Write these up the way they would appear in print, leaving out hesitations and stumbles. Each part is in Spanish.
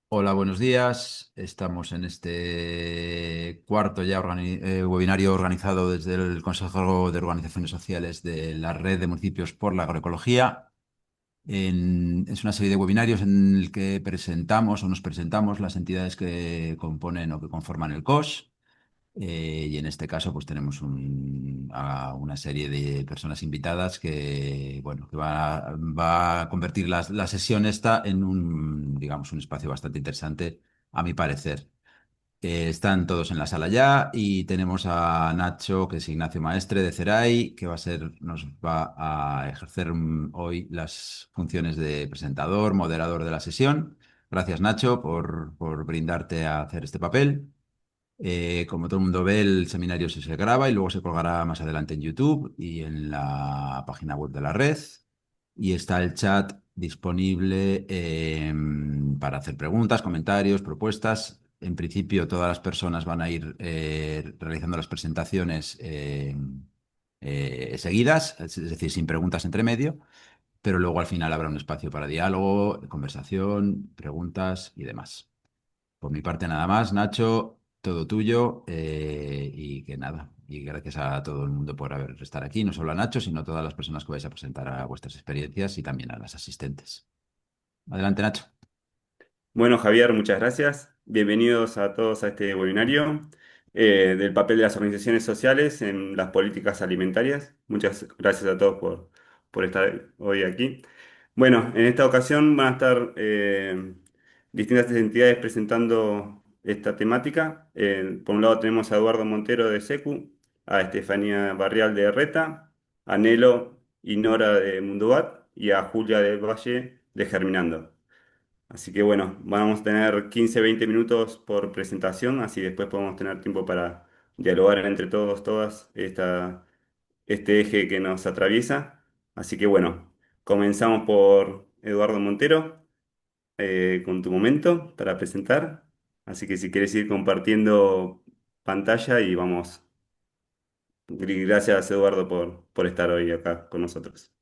Hola, buenos días. Estamos en este cuarto ya webinario organizado desde el Consejo de Organizaciones Sociales de la Red de Municipios por la Agroecología. Es una serie de webinarios en el que presentamos o nos presentamos las entidades que componen o que conforman el COS. Y en este caso, pues tenemos a una serie de personas invitadas que, bueno, que va a convertir la sesión esta en digamos, un espacio bastante interesante, a mi parecer. Están todos en la sala ya y tenemos a Nacho, que es Ignacio Maestre de CERAI, que nos va a ejercer hoy las funciones de presentador, moderador de la sesión. Gracias, Nacho, por brindarte a hacer este papel. Como todo el mundo ve, el seminario se graba y luego se colgará más adelante en YouTube y en la página web de la red. Y está el chat disponible para hacer preguntas, comentarios, propuestas. En principio, todas las personas van a ir realizando las presentaciones seguidas, es decir, sin preguntas entre medio, pero luego al final habrá un espacio para diálogo, conversación, preguntas y demás. Por mi parte nada más, Nacho, todo tuyo y que nada. Y gracias a todo el mundo por estar aquí, no solo a Nacho, sino a todas las personas que vais a presentar a vuestras experiencias y también a las asistentes. Adelante, Nacho. Bueno, Javier, muchas gracias. Bienvenidos a todos a este webinario del papel de las organizaciones sociales en las políticas alimentarias. Muchas gracias a todos por estar hoy aquí. Bueno, en esta ocasión van a estar distintas entidades presentando esta temática. Por un lado tenemos a Eduardo Montero de SECU, a Estefanía Barrial de Reta, a Nelo y Nora de Mundubat y a Julia del Valle de Germinando. Así que bueno, vamos a tener 15-20 minutos por presentación, así después podemos tener tiempo para dialogar entre todos, todas, este eje que nos atraviesa. Así que bueno, comenzamos por Eduardo Montero, con tu momento para presentar. Así que si quieres ir compartiendo pantalla y vamos. Gracias Eduardo por estar hoy acá con nosotros.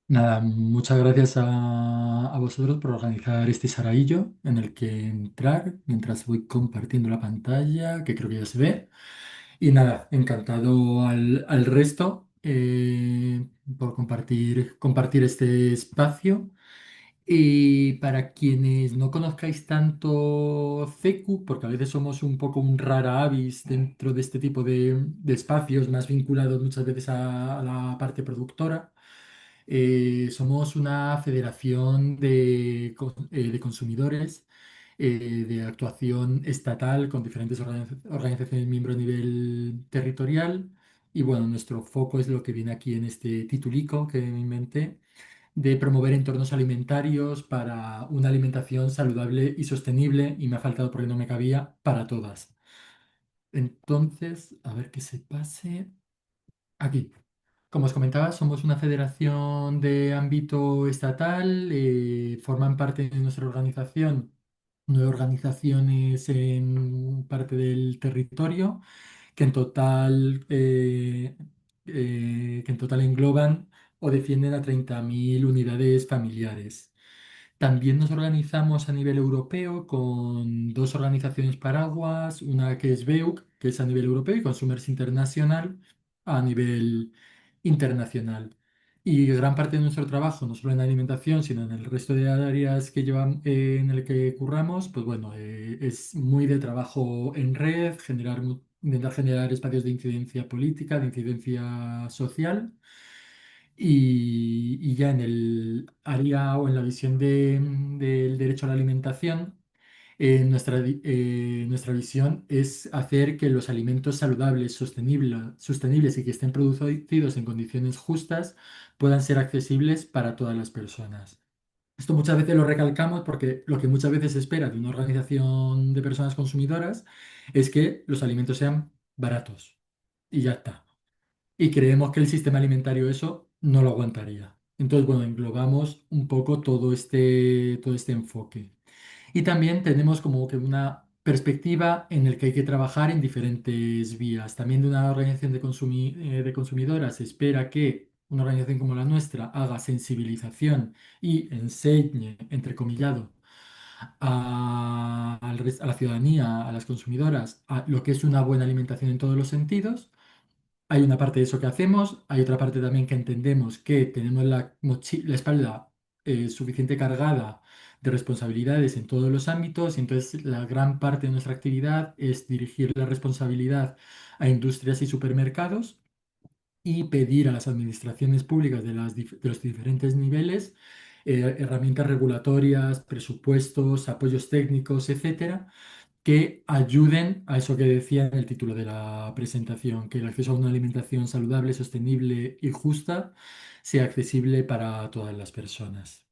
Nada, muchas gracias a vosotros por organizar este saraillo en el que entrar mientras voy compartiendo la pantalla, que creo que ya se ve. Y nada, encantado al resto por compartir este espacio. Y para quienes no conozcáis tanto CECU, porque a veces somos un poco un rara avis dentro de este tipo de espacios, más vinculados muchas veces a la parte productora. Somos una federación de consumidores de actuación estatal con diferentes organizaciones miembros a nivel territorial. Y bueno, nuestro foco es lo que viene aquí en este titulico que me inventé, de promover entornos alimentarios para una alimentación saludable y sostenible, y me ha faltado porque no me cabía, para todas. Entonces, a ver que se pase. Aquí. Como os comentaba, somos una federación de ámbito estatal, forman parte de nuestra organización 9 organizaciones en parte del territorio, que en total, que en total engloban o defienden a 30.000 unidades familiares. También nos organizamos a nivel europeo con 2 organizaciones paraguas, una que es BEUC, que es a nivel europeo, y Consumers International a nivel internacional. Y gran parte de nuestro trabajo, no solo en alimentación, sino en el resto de áreas que en el que curramos, pues bueno, es muy de trabajo en red, intentar generar espacios de incidencia política, de incidencia social. Y ya en el área o en la visión del derecho a la alimentación, nuestra visión es hacer que los alimentos saludables, sostenibles y que estén producidos en condiciones justas puedan ser accesibles para todas las personas. Esto muchas veces lo recalcamos porque lo que muchas veces se espera de una organización de personas consumidoras es que los alimentos sean baratos y ya está. Y creemos que el sistema alimentario eso no lo aguantaría. Entonces, bueno, englobamos un poco todo este enfoque. Y también tenemos como que una perspectiva en el que hay que trabajar en diferentes vías. También de una organización de consumidoras se espera que una organización como la nuestra haga sensibilización y enseñe, entrecomillado, a la ciudadanía, a las consumidoras, a lo que es una buena alimentación en todos los sentidos. Hay una parte de eso que hacemos, hay otra parte también que entendemos que tenemos la espalda suficiente cargada de responsabilidades en todos los ámbitos y entonces la gran parte de nuestra actividad es dirigir la responsabilidad a industrias y supermercados y pedir a las administraciones públicas de los diferentes niveles herramientas regulatorias, presupuestos, apoyos técnicos, etcétera, que ayuden a eso que decía en el título de la presentación, que el acceso a una alimentación saludable, sostenible y justa sea accesible para todas las personas.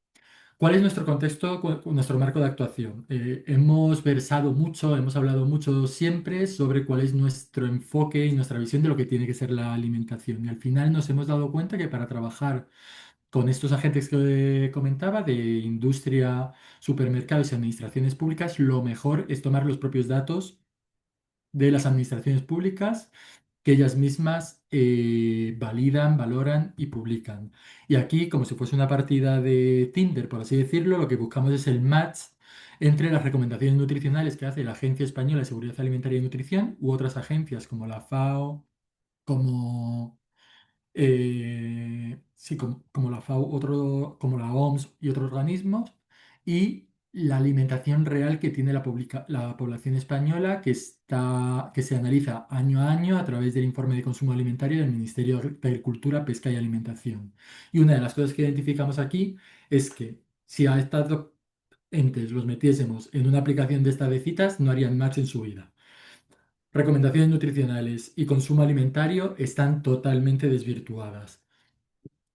¿Cuál es nuestro contexto, nuestro marco de actuación? Hemos versado mucho, hemos hablado mucho siempre sobre cuál es nuestro enfoque y nuestra visión de lo que tiene que ser la alimentación. Y al final nos hemos dado cuenta que para trabajar con estos agentes que comentaba de industria, supermercados y administraciones públicas, lo mejor es tomar los propios datos de las administraciones públicas que ellas mismas validan, valoran y publican. Y aquí, como si fuese una partida de Tinder, por así decirlo, lo que buscamos es el match entre las recomendaciones nutricionales que hace la Agencia Española de Seguridad Alimentaria y Nutrición u otras agencias como la FAO, como sí, como la FAO, como la OMS y otros organismos, y la alimentación real que tiene la población española, que se analiza año a año a través del informe de consumo alimentario del Ministerio de Agricultura, Pesca y Alimentación. Y una de las cosas que identificamos aquí es que si a estas dos entes los metiésemos en una aplicación de estas de citas, no harían match en su vida. Recomendaciones nutricionales y consumo alimentario están totalmente desvirtuadas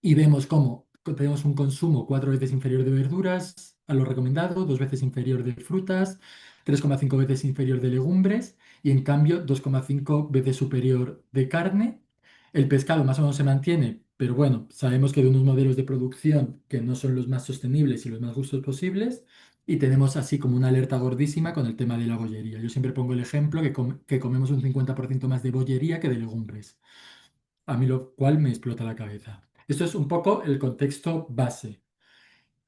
y vemos cómo tenemos un consumo 4 veces inferior de verduras a lo recomendado, 2 veces inferior de frutas, 3,5 veces inferior de legumbres y en cambio 2,5 veces superior de carne. El pescado más o menos se mantiene, pero bueno, sabemos que de unos modelos de producción que no son los más sostenibles y los más justos posibles. Y tenemos así como una alerta gordísima con el tema de la bollería. Yo siempre pongo el ejemplo que comemos un 50% más de bollería que de legumbres, a mí lo cual me explota la cabeza. Esto es un poco el contexto base.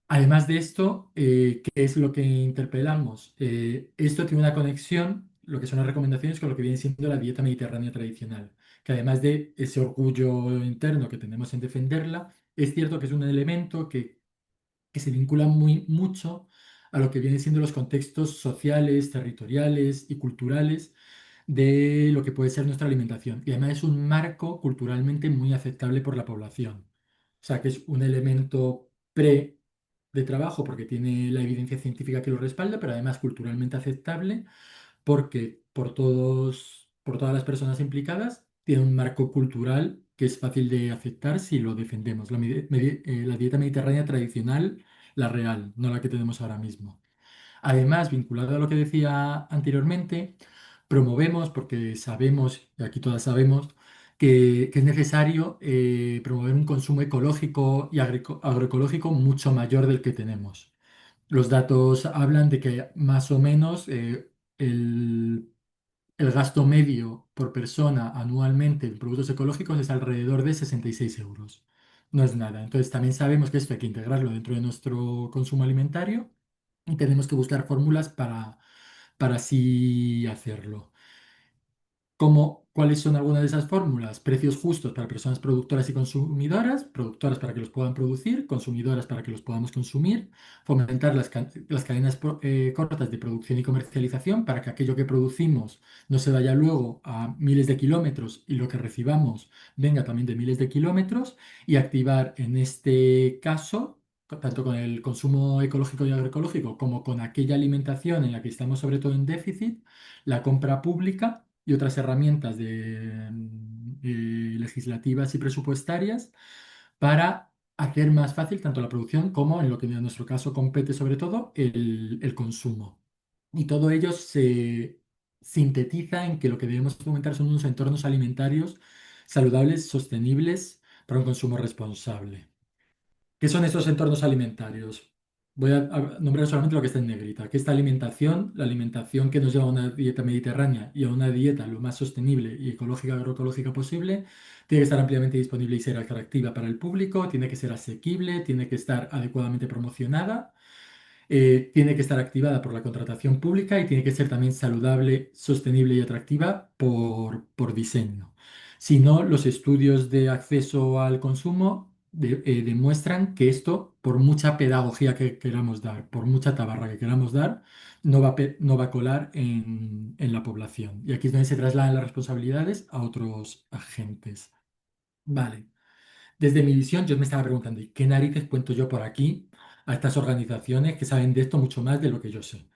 Además de esto, ¿qué es lo que interpelamos? Esto tiene una conexión, lo que son las recomendaciones, con lo que viene siendo la dieta mediterránea tradicional, que además de ese orgullo interno que tenemos en defenderla, es cierto que es un elemento que se vincula muy mucho a lo que vienen siendo los contextos sociales, territoriales y culturales de lo que puede ser nuestra alimentación. Y además es un marco culturalmente muy aceptable por la población. O sea, que es un elemento pre de trabajo porque tiene la evidencia científica que lo respalda, pero además culturalmente aceptable porque por todas las personas implicadas tiene un marco cultural que es fácil de aceptar si lo defendemos. La dieta mediterránea tradicional, la real, no la que tenemos ahora mismo. Además, vinculado a lo que decía anteriormente, promovemos, porque sabemos, y aquí todas sabemos, que es necesario promover un consumo ecológico y agroecológico mucho mayor del que tenemos. Los datos hablan de que más o menos el, el gasto medio por persona anualmente en productos ecológicos es alrededor de 66 euros. No es nada. Entonces también sabemos que esto hay que integrarlo dentro de nuestro consumo alimentario y tenemos que buscar fórmulas para así hacerlo. ¿Cuáles son algunas de esas fórmulas? Precios justos para personas productoras y consumidoras, productoras para que los puedan producir, consumidoras para que los podamos consumir, fomentar las cadenas cortas de producción y comercialización para que aquello que producimos no se vaya luego a miles de kilómetros y lo que recibamos venga también de miles de kilómetros y activar en este caso, tanto con el consumo ecológico y agroecológico como con aquella alimentación en la que estamos sobre todo en déficit, la compra pública y otras herramientas legislativas y presupuestarias para hacer más fácil tanto la producción como, en lo que en nuestro caso compete sobre todo, el consumo. Y todo ello se sintetiza en que lo que debemos fomentar son unos entornos alimentarios saludables, sostenibles, para un consumo responsable. ¿Qué son estos entornos alimentarios? Voy a nombrar solamente lo que está en negrita, que esta alimentación, la alimentación que nos lleva a una dieta mediterránea y a una dieta lo más sostenible y ecológica, agroecológica posible, tiene que estar ampliamente disponible y ser atractiva para el público, tiene que ser asequible, tiene que estar adecuadamente promocionada tiene que estar activada por la contratación pública y tiene que ser también saludable, sostenible y atractiva por diseño. Si no, los estudios de acceso al consumo demuestran que esto, por mucha pedagogía que queramos dar, por mucha tabarra que queramos dar, no va a colar en la población. Y aquí es donde se trasladan las responsabilidades a otros agentes. Vale. Desde mi visión, yo me estaba preguntando, ¿y qué narices cuento yo por aquí a estas organizaciones que saben de esto mucho más de lo que yo sé?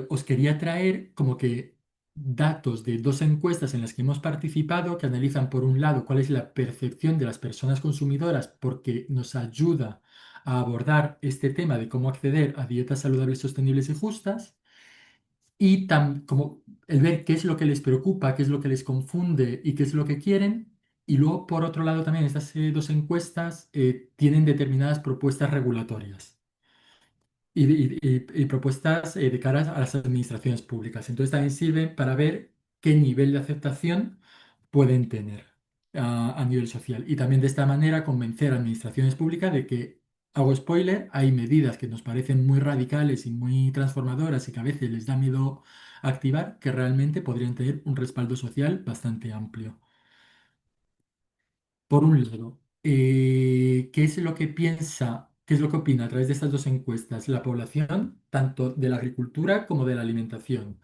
Os quería traer como que datos de dos encuestas en las que hemos participado que analizan, por un lado, cuál es la percepción de las personas consumidoras, porque nos ayuda a abordar este tema de cómo acceder a dietas saludables, sostenibles y justas, y como el ver qué es lo que les preocupa, qué es lo que les confunde y qué es lo que quieren. Y luego, por otro lado, también estas dos encuestas tienen determinadas propuestas regulatorias y propuestas de cara a las administraciones públicas. Entonces también sirven para ver qué nivel de aceptación pueden tener a nivel social. Y también de esta manera convencer a administraciones públicas de que, hago spoiler, hay medidas que nos parecen muy radicales y muy transformadoras y que a veces les da miedo activar, que realmente podrían tener un respaldo social bastante amplio. Por un lado, ¿qué es lo que piensa, qué es lo que opina a través de estas dos encuestas la población, tanto de la agricultura como de la alimentación?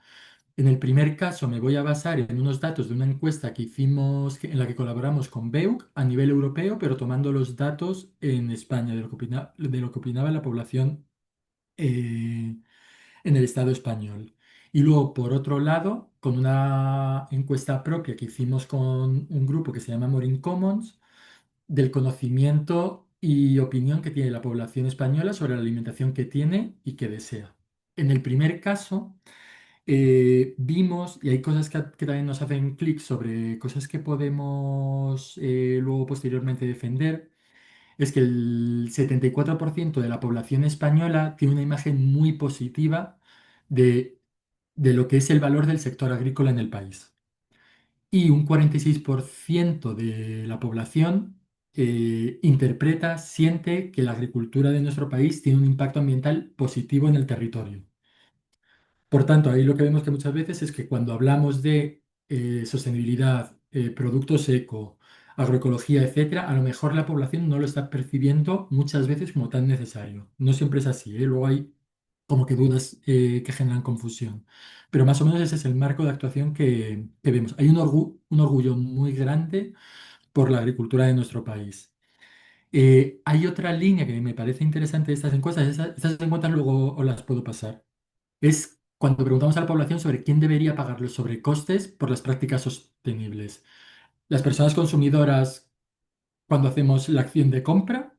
En el primer caso me voy a basar en unos datos de una encuesta que hicimos, en la que colaboramos con BEUC a nivel europeo, pero tomando los datos en España de lo que de lo que opinaba la población eh, en el Estado español. Y luego, por otro lado, con una encuesta propia que hicimos con un grupo que se llama Morin Commons, del conocimiento y opinión que tiene la población española sobre la alimentación que tiene y que desea. En el primer caso, vimos, y hay cosas que también nos hacen clic sobre cosas que podemos luego posteriormente defender, es que el 74% de la población española tiene una imagen muy positiva de, de lo que es el valor del sector agrícola en el país y un 46% de la población interpreta, siente que la agricultura de nuestro país tiene un impacto ambiental positivo en el territorio. Por tanto, ahí lo que vemos que muchas veces es que cuando hablamos de sostenibilidad, productos eco, agroecología, etcétera, a lo mejor la población no lo está percibiendo muchas veces como tan necesario. No siempre es así, ¿eh? Luego hay como que dudas que generan confusión. Pero más o menos ese es el marco de actuación que vemos. Hay un orgullo muy grande por la agricultura de nuestro país. Hay otra línea que me parece interesante de estas encuestas. Estas encuestas luego os las puedo pasar. Es cuando preguntamos a la población sobre quién debería pagar los sobrecostes por las prácticas sostenibles. ¿Las personas consumidoras cuando hacemos la acción de compra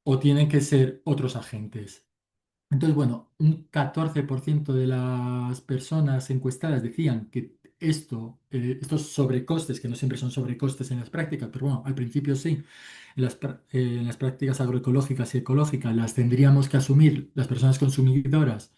o tienen que ser otros agentes? Entonces, bueno, un 14% de las personas encuestadas decían que estos sobrecostes, que no siempre son sobrecostes en las prácticas, pero bueno, al principio sí, en las prácticas agroecológicas y ecológicas las tendríamos que asumir las personas consumidoras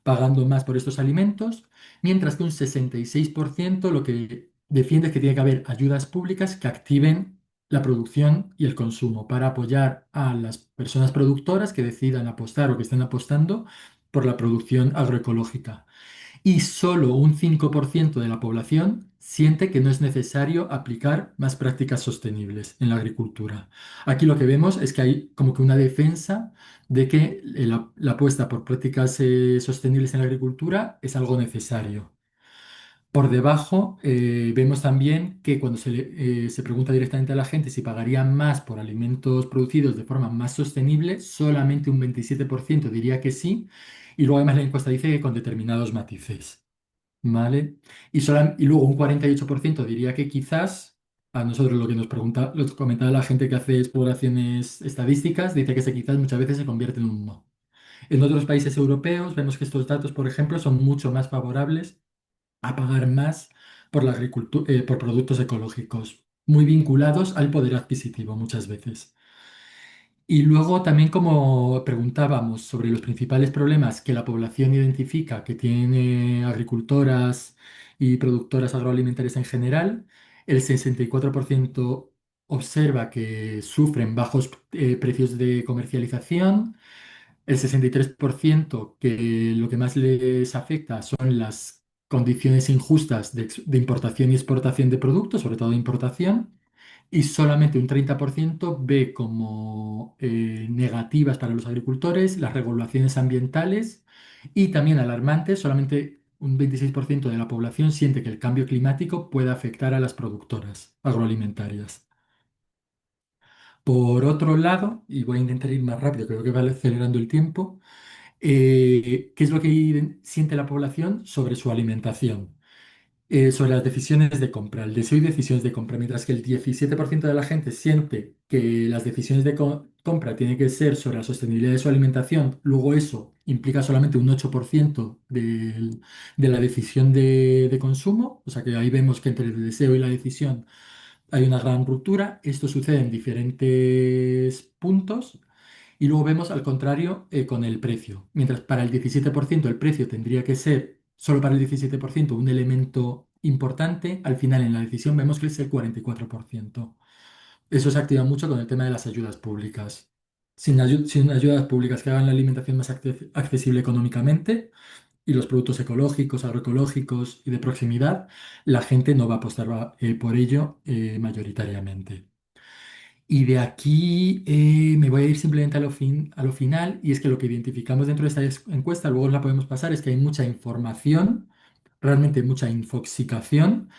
pagando más por estos alimentos, mientras que un 66% lo que defiende es que tiene que haber ayudas públicas que activen la producción y el consumo para apoyar a las personas productoras que decidan apostar o que estén apostando por la producción agroecológica. Y solo un 5% de la población siente que no es necesario aplicar más prácticas sostenibles en la agricultura. Aquí lo que vemos es que hay como que una defensa de que la apuesta por prácticas sostenibles en la agricultura es algo necesario. Por debajo, vemos también que cuando se pregunta directamente a la gente si pagaría más por alimentos producidos de forma más sostenible, solamente un 27% diría que sí, y luego además la encuesta dice que con determinados matices, ¿vale? Y luego un 48% diría que quizás, a nosotros lo que nos pregunta, lo que comentaba la gente que hace exploraciones estadísticas, dice que ese quizás muchas veces se convierte en un no. En otros países europeos vemos que estos datos, por ejemplo, son mucho más favorables a pagar más por la agricultura, por productos ecológicos, muy vinculados al poder adquisitivo muchas veces. Y luego también como preguntábamos sobre los principales problemas que la población identifica que tiene agricultoras y productoras agroalimentarias en general, el 64% observa que sufren bajos precios de comercialización, El 63% que lo que más les afecta son las condiciones injustas de importación y exportación de productos, sobre todo de importación, y solamente un 30% ve como negativas para los agricultores las regulaciones ambientales y también alarmantes, solamente un 26% de la población siente que el cambio climático puede afectar a las productoras agroalimentarias. Por otro lado, y voy a intentar ir más rápido, creo que va acelerando el tiempo, ¿qué es lo que siente la población sobre su alimentación? Sobre las decisiones de compra, el deseo y decisiones de compra, mientras que el 17% de la gente siente que las decisiones de compra tienen que ser sobre la sostenibilidad de su alimentación, luego eso implica solamente un 8% de la decisión de consumo, o sea que ahí vemos que entre el deseo y la decisión hay una gran ruptura. Esto sucede en diferentes puntos. Y luego vemos al contrario con el precio. Mientras para el 17% el precio tendría que ser, solo para el 17% un elemento importante, al final en la decisión vemos que es el 44%. Eso se activa mucho con el tema de las ayudas públicas. Sin ayudas públicas que hagan la alimentación más accesible económicamente y los productos ecológicos, agroecológicos y de proximidad, la gente no va a apostar por ello mayoritariamente. Y de aquí me voy a ir simplemente a lo final, y es que lo que identificamos dentro de esta encuesta, luego la podemos pasar, es que hay mucha información, realmente mucha infoxicación.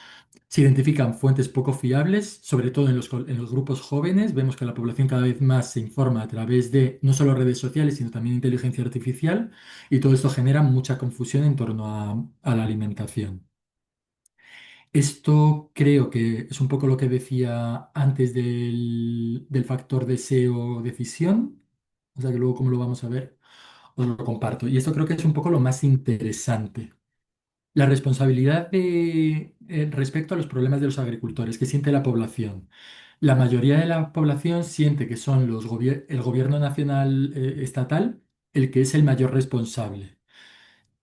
Se identifican fuentes poco fiables, sobre todo en los grupos jóvenes. Vemos que la población cada vez más se informa a través de no solo redes sociales, sino también inteligencia artificial, y todo esto genera mucha confusión en torno a la alimentación. Esto creo que es un poco lo que decía antes del factor deseo-decisión, o sea que luego como lo vamos a ver, os lo comparto. Y esto creo que es un poco lo más interesante. La responsabilidad respecto a los problemas de los agricultores que siente la población. La mayoría de la población siente que son el gobierno nacional estatal el que es el mayor responsable.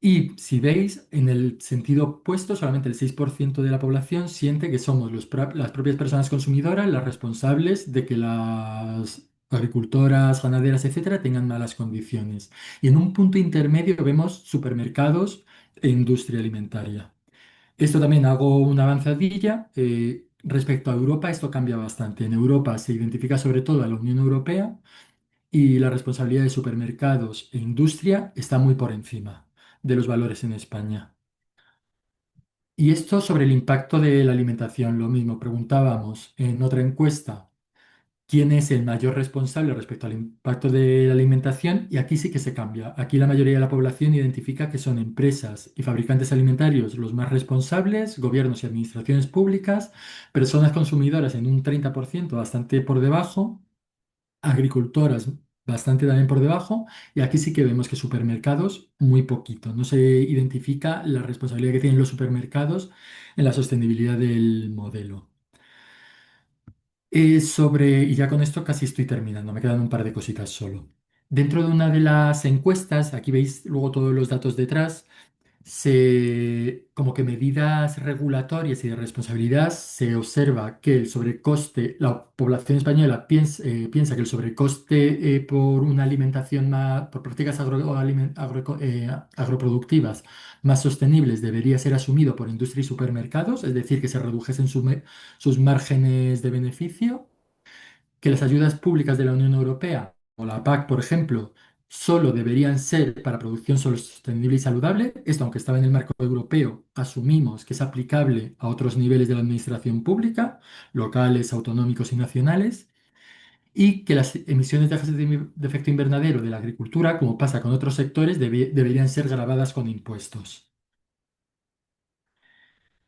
Y si veis, en el sentido opuesto, solamente el 6% de la población siente que somos las propias personas consumidoras las responsables de que las agricultoras, ganaderas, etcétera, tengan malas condiciones. Y en un punto intermedio vemos supermercados e industria alimentaria. Esto también hago una avanzadilla. Respecto a Europa, esto cambia bastante. En Europa se identifica sobre todo a la Unión Europea y la responsabilidad de supermercados e industria está muy por encima de los valores en España. Y esto sobre el impacto de la alimentación, lo mismo, preguntábamos en otra encuesta quién es el mayor responsable respecto al impacto de la alimentación y aquí sí que se cambia. Aquí la mayoría de la población identifica que son empresas y fabricantes alimentarios los más responsables, gobiernos y administraciones públicas, personas consumidoras en un 30%, bastante por debajo, agricultoras bastante también por debajo, y aquí sí que vemos que supermercados muy poquito. No se identifica la responsabilidad que tienen los supermercados en la sostenibilidad del modelo. Y ya con esto casi estoy terminando, me quedan un par de cositas solo. Dentro de una de las encuestas, aquí veis luego todos los datos detrás, como que medidas regulatorias y de responsabilidad se observa que el sobrecoste, la población española piensa que el sobrecoste por una alimentación más, por prácticas agroproductivas más sostenibles debería ser asumido por industria y supermercados, es decir, que se redujesen sus márgenes de beneficio, que las ayudas públicas de la Unión Europea o la PAC, por ejemplo, solo deberían ser para producción sostenible y saludable. Esto, aunque estaba en el marco europeo, asumimos que es aplicable a otros niveles de la administración pública, locales, autonómicos y nacionales, y que las emisiones de gases de efecto invernadero de la agricultura, como pasa con otros sectores, deberían ser gravadas con impuestos.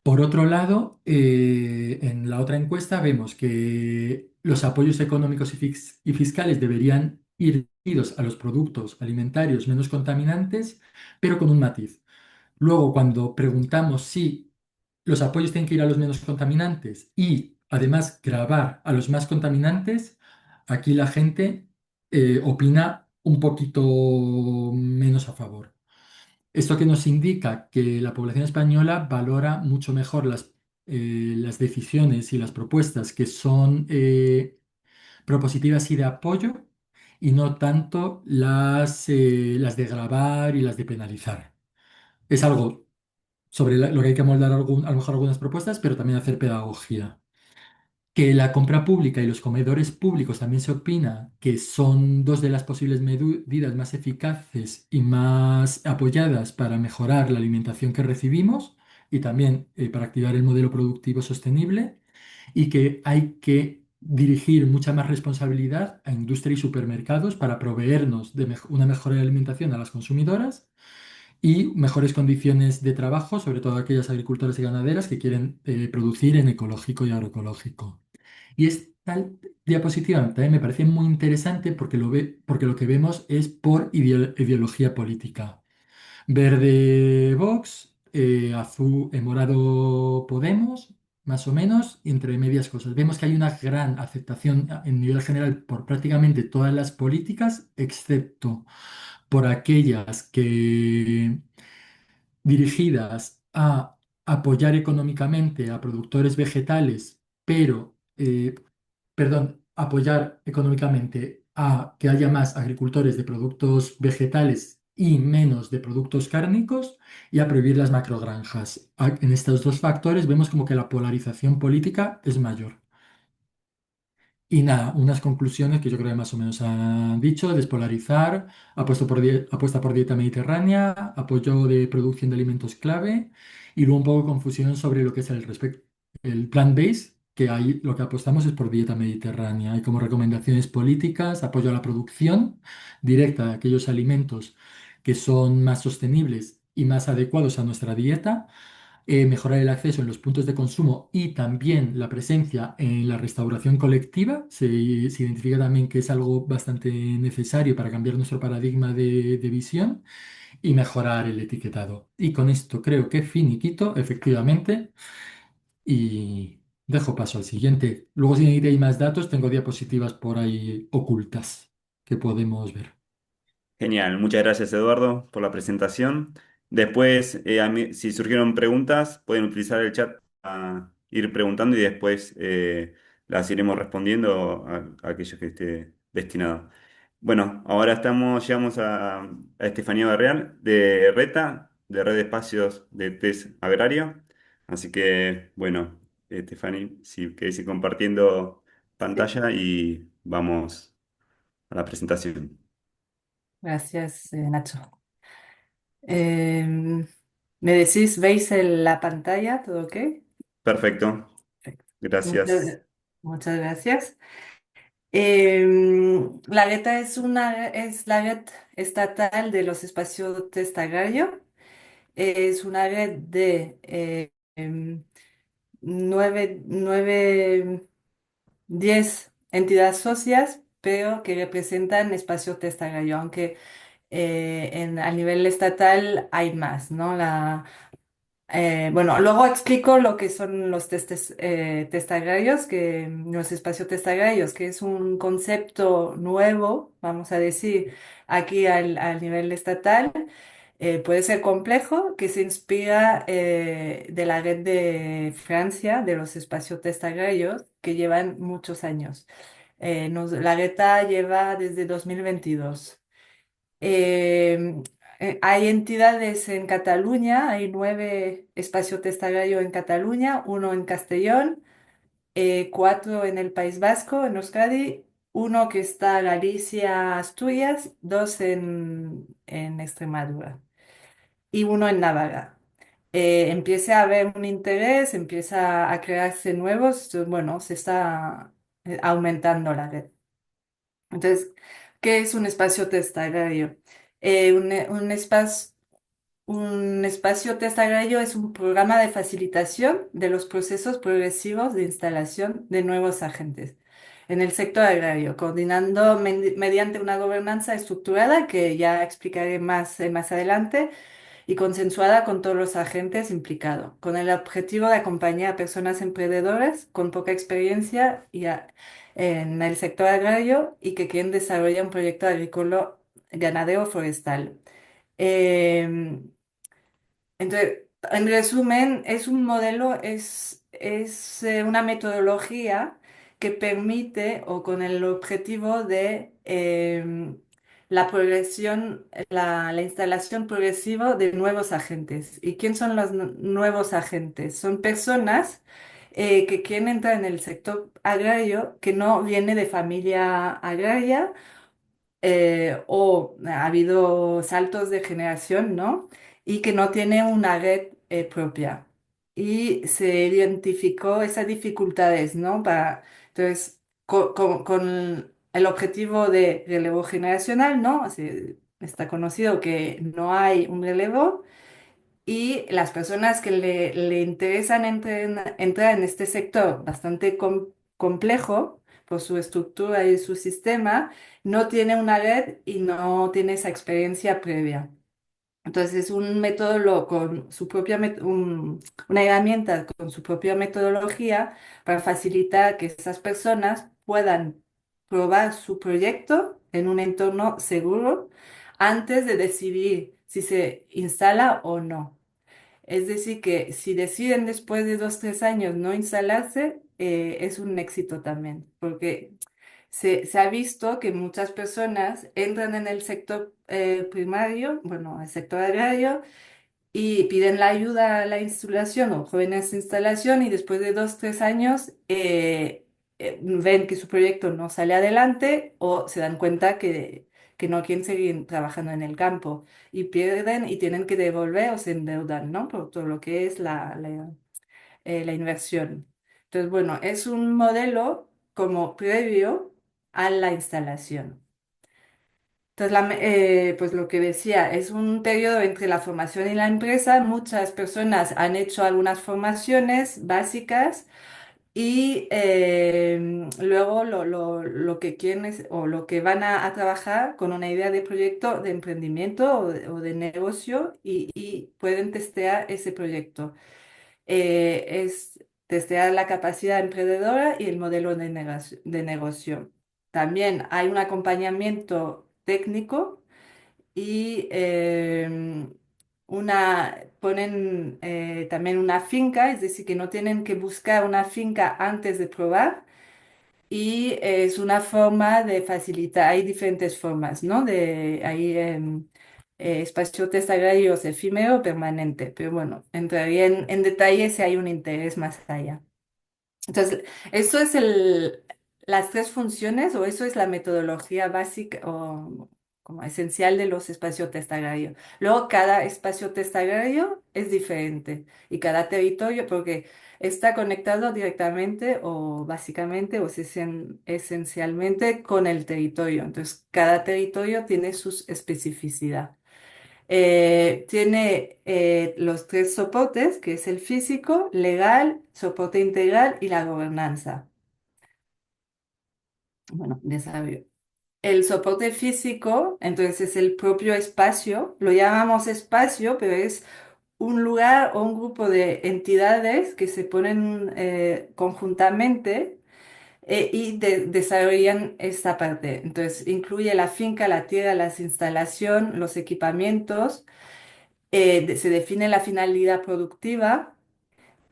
Por otro lado, en la otra encuesta vemos que los apoyos económicos y fiscales deberían ir dirigidos a los productos alimentarios menos contaminantes, pero con un matiz. Luego, cuando preguntamos si los apoyos tienen que ir a los menos contaminantes y además gravar a los más contaminantes, aquí la gente opina un poquito menos a favor. Esto que nos indica que la población española valora mucho mejor las decisiones y las propuestas que son propositivas y de apoyo y no tanto las de grabar y las de penalizar. Es algo sobre lo que hay que moldar a lo mejor algunas propuestas, pero también hacer pedagogía. Que la compra pública y los comedores públicos también se opina que son dos de las posibles medidas más eficaces y más apoyadas para mejorar la alimentación que recibimos y también para activar el modelo productivo sostenible y que hay que dirigir mucha más responsabilidad a industria y supermercados para proveernos de una mejor alimentación a las consumidoras y mejores condiciones de trabajo, sobre todo aquellas agricultoras y ganaderas que quieren producir en ecológico y agroecológico. Y esta diapositiva también me parece muy interesante porque lo que vemos es por ideología política. Verde Vox, azul, morado Podemos, más o menos, y entre medias cosas. Vemos que hay una gran aceptación en nivel general por prácticamente todas las políticas, excepto por aquellas que dirigidas a apoyar económicamente a productores vegetales, perdón, apoyar económicamente a que haya más agricultores de productos vegetales y menos de productos cárnicos y a prohibir las macrogranjas. En estos dos factores vemos como que la polarización política es mayor. Y nada, unas conclusiones que yo creo que más o menos han dicho: despolarizar, apuesta por dieta mediterránea, apoyo de producción de alimentos clave y luego un poco confusión sobre lo que es el plant-based, que ahí lo que apostamos es por dieta mediterránea. Y como recomendaciones políticas, apoyo a la producción directa de aquellos alimentos que son más sostenibles y más adecuados a nuestra dieta, mejorar el acceso en los puntos de consumo y también la presencia en la restauración colectiva. Se identifica también que es algo bastante necesario para cambiar nuestro paradigma de visión y mejorar el etiquetado. Y con esto creo que finiquito, efectivamente, y dejo paso al siguiente. Luego, si necesitáis más datos, tengo diapositivas por ahí ocultas que podemos ver. Genial, muchas gracias Eduardo por la presentación. Después, si surgieron preguntas, pueden utilizar el chat para ir preguntando y después las iremos respondiendo a aquellos que esté destinado. Bueno, ahora llegamos a Estefanía Barreal de RETA, de Red de Espacios de Test Agrario. Así que, bueno, Estefanía, si querés ir compartiendo Sí, pantalla y vamos a la presentación. gracias, Nacho. ¿Me decís, veis la pantalla? ¿Todo ok? Perfecto. Perfecto. Gracias. Muchas gracias. La RETA es la red estatal de los espacios test agrario. Es una red de nueve, 10 entidades socias, pero que representan espacios test agrario, aunque a nivel estatal hay más, ¿no? Bueno, luego explico lo que son los test agrarios, los espacios test agrarios, que es un concepto nuevo, vamos a decir, aquí al nivel estatal. Puede ser complejo, que se inspira de la red de Francia, de los espacios test agrarios, que llevan muchos años. La RETA lleva desde 2022. Eh, Hay entidades en Cataluña, hay 9 espacios test agrario en Cataluña, uno en Castellón, 4 en el País Vasco, en Euskadi, uno que está en Galicia, Asturias, 2 en Extremadura y uno en Navarra. Empieza a haber un interés, empieza a crearse nuevos, bueno, se está aumentando la red. Entonces, ¿qué es un espacio test agrario? Un espacio test agrario es un programa de facilitación de los procesos progresivos de instalación de nuevos agentes en el sector agrario, coordinando mediante una gobernanza estructurada que ya explicaré más adelante y consensuada con todos los agentes implicados, con el objetivo de acompañar a personas emprendedoras con poca experiencia en el sector agrario y que quieren desarrollar un proyecto agrícola, ganadero o forestal. Em, entonces, en resumen, es un modelo, es una metodología que permite o con el objetivo de la progresión, la instalación progresiva de nuevos agentes. ¿Y quién son los nuevos agentes? Son personas que quieren entrar en el sector agrario que no viene de familia agraria o ha habido saltos de generación, ¿no? Y que no tiene una red propia. Y se identificó esas dificultades, ¿no? Entonces, con el objetivo de relevo generacional, ¿no? Está conocido que no hay un relevo y las personas que le interesan entrar en este sector bastante complejo por su estructura y su sistema, no tiene una red y no tiene esa experiencia previa. Entonces es un método con su propia una herramienta con su propia metodología para facilitar que esas personas puedan probar su proyecto en un entorno seguro antes de decidir si se instala o no. Es decir, que si deciden después de 2, 3 años no instalarse, es un éxito también, porque se ha visto que muchas personas entran en el sector primario, bueno, el sector agrario, y piden la ayuda a la instalación o jóvenes de instalación y después de 2, 3 años ven que su proyecto no sale adelante o se dan cuenta que no quieren seguir trabajando en el campo y pierden y tienen que devolver o se endeudan, ¿no? Por todo lo que es la inversión. Entonces, bueno, es un modelo como previo a la instalación. Entonces, pues lo que decía, es un periodo entre la formación y la empresa. Muchas personas han hecho algunas formaciones básicas y luego lo que quieren o lo que van a trabajar con una idea de proyecto de emprendimiento o de negocio y pueden testear ese proyecto. Es testear la capacidad emprendedora y el modelo de negocio. También hay un acompañamiento técnico y ponen también una finca, es decir, que no tienen que buscar una finca antes de probar. Y es una forma de facilitar, hay diferentes formas, ¿no? Hay espacio test agrarios efímero o permanente, pero bueno, entraría en detalle si hay un interés más allá. Entonces, eso es las tres funciones o eso es la metodología básica o como esencial de los espacios test agrarios. Luego, cada espacio test agrario es diferente y cada territorio, porque está conectado directamente o básicamente o esencialmente con el territorio. Entonces, cada territorio tiene sus especificidades. Tiene los tres soportes, que es el físico, legal, soporte integral y la gobernanza. Bueno, desarrollo. El soporte físico, entonces es el propio espacio, lo llamamos espacio, pero es un lugar o un grupo de entidades que se ponen conjuntamente y desarrollan esta parte. Entonces incluye la finca, la tierra, las instalaciones, los equipamientos, se define la finalidad productiva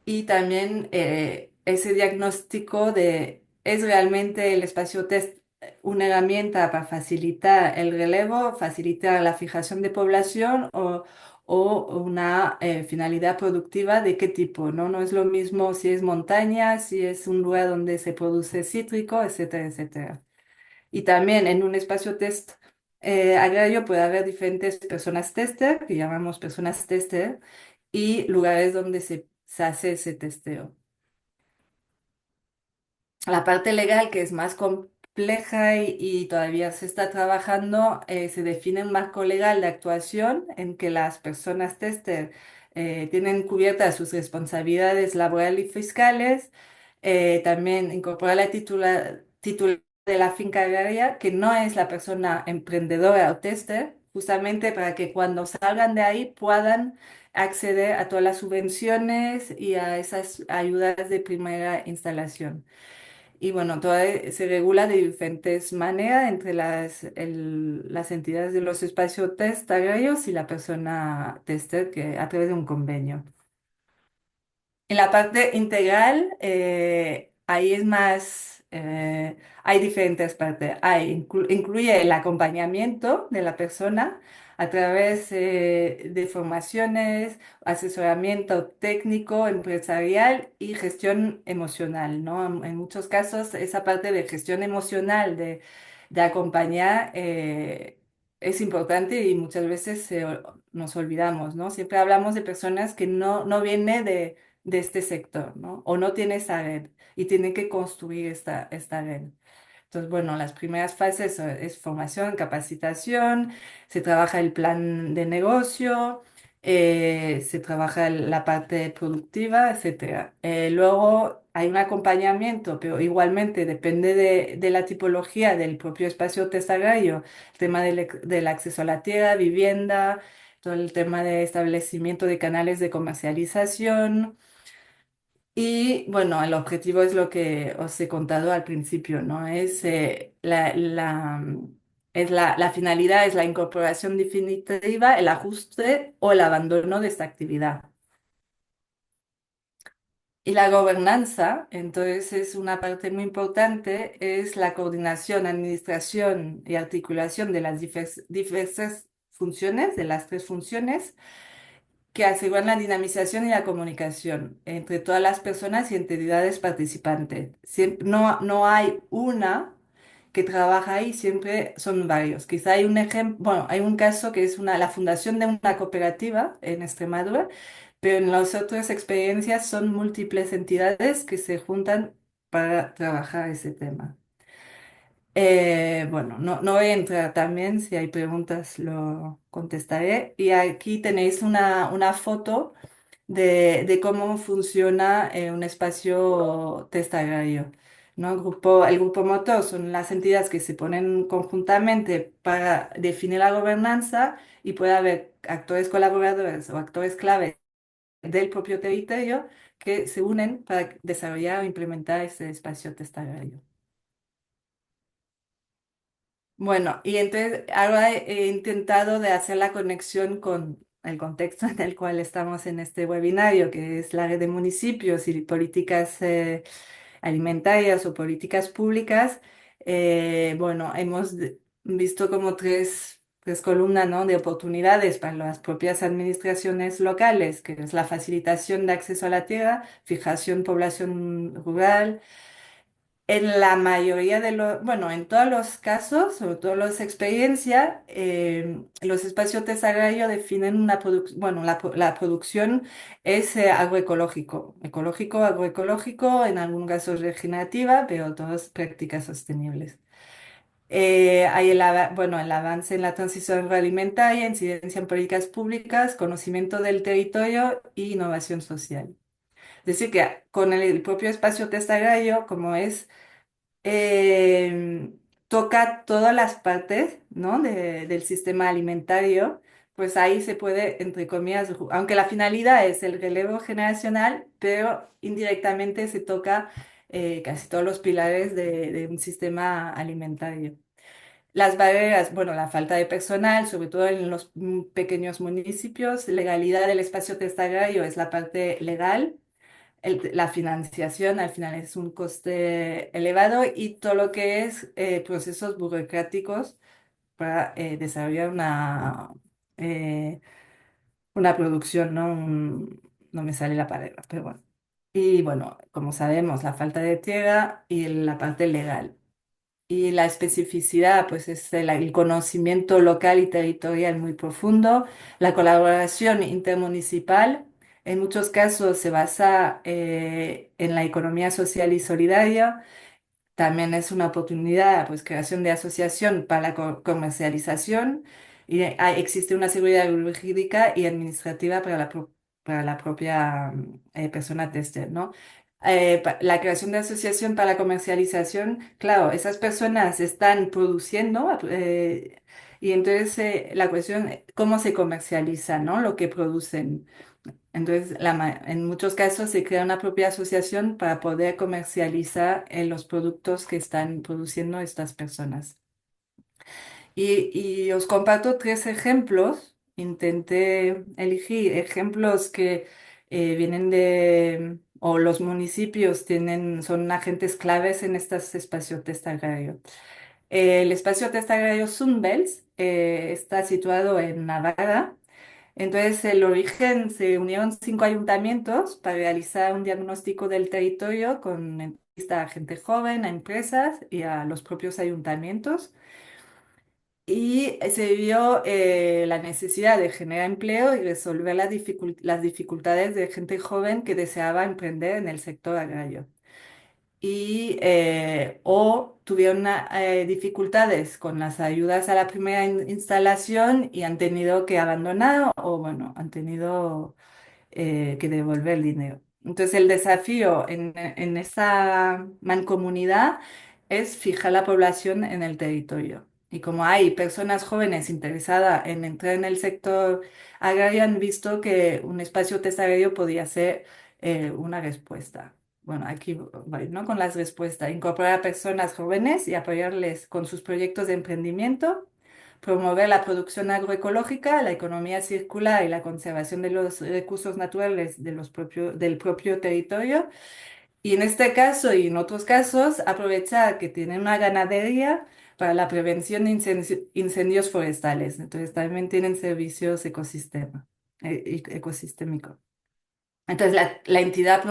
y también ese diagnóstico de ¿es realmente el espacio test una herramienta para facilitar el relevo, facilitar la fijación de población o una finalidad productiva de qué tipo, ¿no? No es lo mismo si es montaña, si es un lugar donde se produce cítrico, etcétera, etcétera. Y también en un espacio test agrario puede haber diferentes personas tester, que llamamos personas tester, y lugares donde se hace ese testeo. La parte legal, que es más compleja y todavía se está trabajando, se define un marco legal de actuación en que las personas tester tienen cubiertas sus responsabilidades laborales y fiscales. También incorpora la titular de la finca agraria, que no es la persona emprendedora o tester, justamente para que cuando salgan de ahí puedan acceder a todas las subvenciones y a esas ayudas de primera instalación. Y bueno, todo se regula de diferentes maneras entre las entidades de los espacios test agrarios y la persona tester que a través de un convenio. En la parte integral, ahí es más hay diferentes partes. Incluye el acompañamiento de la persona a través de formaciones, asesoramiento técnico, empresarial y gestión emocional, ¿no? En muchos casos, esa parte de gestión emocional, de acompañar, es importante y muchas veces nos olvidamos, ¿no? Siempre hablamos de personas que no vienen de este sector, ¿no? O no tienen esa red y tienen que construir esta red. Entonces, bueno, las primeras fases es formación, capacitación, se trabaja el plan de negocio, se trabaja la parte productiva, etcétera. Luego hay un acompañamiento, pero igualmente depende de la tipología del propio espacio testagario, el tema del acceso a la tierra, vivienda, todo el tema de establecimiento de canales de comercialización. Y bueno, el objetivo es lo que os he contado al principio, ¿no? La finalidad es la incorporación definitiva, el ajuste o el abandono de esta actividad. Y la gobernanza, entonces, es una parte muy importante, es la coordinación, administración y articulación de las diversas funciones, de las tres funciones que aseguran la dinamización y la comunicación entre todas las personas y entidades participantes. No hay una que trabaja ahí, siempre son varios. Quizá hay un ejemplo, bueno, hay un caso que es la fundación de una cooperativa en Extremadura, pero en las otras experiencias son múltiples entidades que se juntan para trabajar ese tema. Bueno, no voy a entrar también, si hay preguntas lo contestaré. Y aquí tenéis una foto de cómo funciona un espacio test agrario, ¿no? El grupo motor son las entidades que se ponen conjuntamente para definir la gobernanza y puede haber actores colaboradores o actores clave del propio territorio que se unen para desarrollar o implementar ese espacio test agrario. Bueno, y entonces ahora he intentado de hacer la conexión con el contexto en el cual estamos en este webinario, que es la red de municipios y políticas alimentarias o políticas públicas. Bueno, visto como tres columnas, ¿no?, de oportunidades para las propias administraciones locales, que es la facilitación de acceso a la tierra, fijación población rural. En la mayoría de los, bueno, en todos los casos, sobre todo las experiencias, los espacios test agrario definen una producción, bueno, la producción es agroecológico, ecológico, agroecológico, en algunos casos regenerativa, pero todas prácticas sostenibles. Hay bueno, el avance en la transición agroalimentaria, incidencia en políticas públicas, conocimiento del territorio e innovación social. Es decir, que con el propio espacio test agrario, como es toca todas las partes, ¿no?, del sistema alimentario, pues ahí se puede, entre comillas, aunque la finalidad es el relevo generacional, pero indirectamente se toca casi todos los pilares de un sistema alimentario. Las barreras, bueno, la falta de personal, sobre todo en los pequeños municipios, legalidad del espacio test agrario es la parte legal, la financiación al final es un coste elevado y todo lo que es procesos burocráticos para desarrollar eh, una producción, ¿no? No me sale la palabra, pero bueno. Y bueno, como sabemos, la falta de tierra y la parte legal. Y la especificidad, pues es el conocimiento local y territorial muy profundo, la colaboración intermunicipal. En muchos casos se basa en la economía social y solidaria. También es una oportunidad, pues, creación de asociación para la comercialización. Y existe una seguridad jurídica y administrativa para la propia persona tester, ¿no? La creación de asociación para la comercialización, claro, esas personas están produciendo y entonces la cuestión, ¿cómo se comercializa, ¿no?, lo que producen? Entonces, en muchos casos se crea una propia asociación para poder comercializar los productos que están produciendo estas personas. Y os comparto tres ejemplos. Intenté elegir ejemplos que vienen o los municipios son agentes claves en estos espacios test agrario. El espacio test agrario Sunbels está situado en Navarra. Entonces, el origen se unieron 5 ayuntamientos para realizar un diagnóstico del territorio con entrevista a gente joven, a empresas y a los propios ayuntamientos. Y se vio la necesidad de generar empleo y resolver las dificultades de gente joven que deseaba emprender en el sector agrario o tuvieron dificultades con las ayudas a la primera instalación y han tenido que abandonar o bueno, han tenido que devolver el dinero. Entonces el desafío en esa mancomunidad es fijar la población en el territorio. Y como hay personas jóvenes interesadas en entrar en el sector agrario, han visto que un espacio test agrario podía ser una respuesta. Bueno, aquí voy, ¿no? Con las respuestas. Incorporar a personas jóvenes y apoyarles con sus proyectos de emprendimiento, promover la producción agroecológica, la economía circular y la conservación de los recursos naturales del propio territorio. Y en este caso y en otros casos, aprovechar que tienen una ganadería para la prevención de incendios forestales. Entonces también tienen servicios ecosistémicos. Entonces, la entidad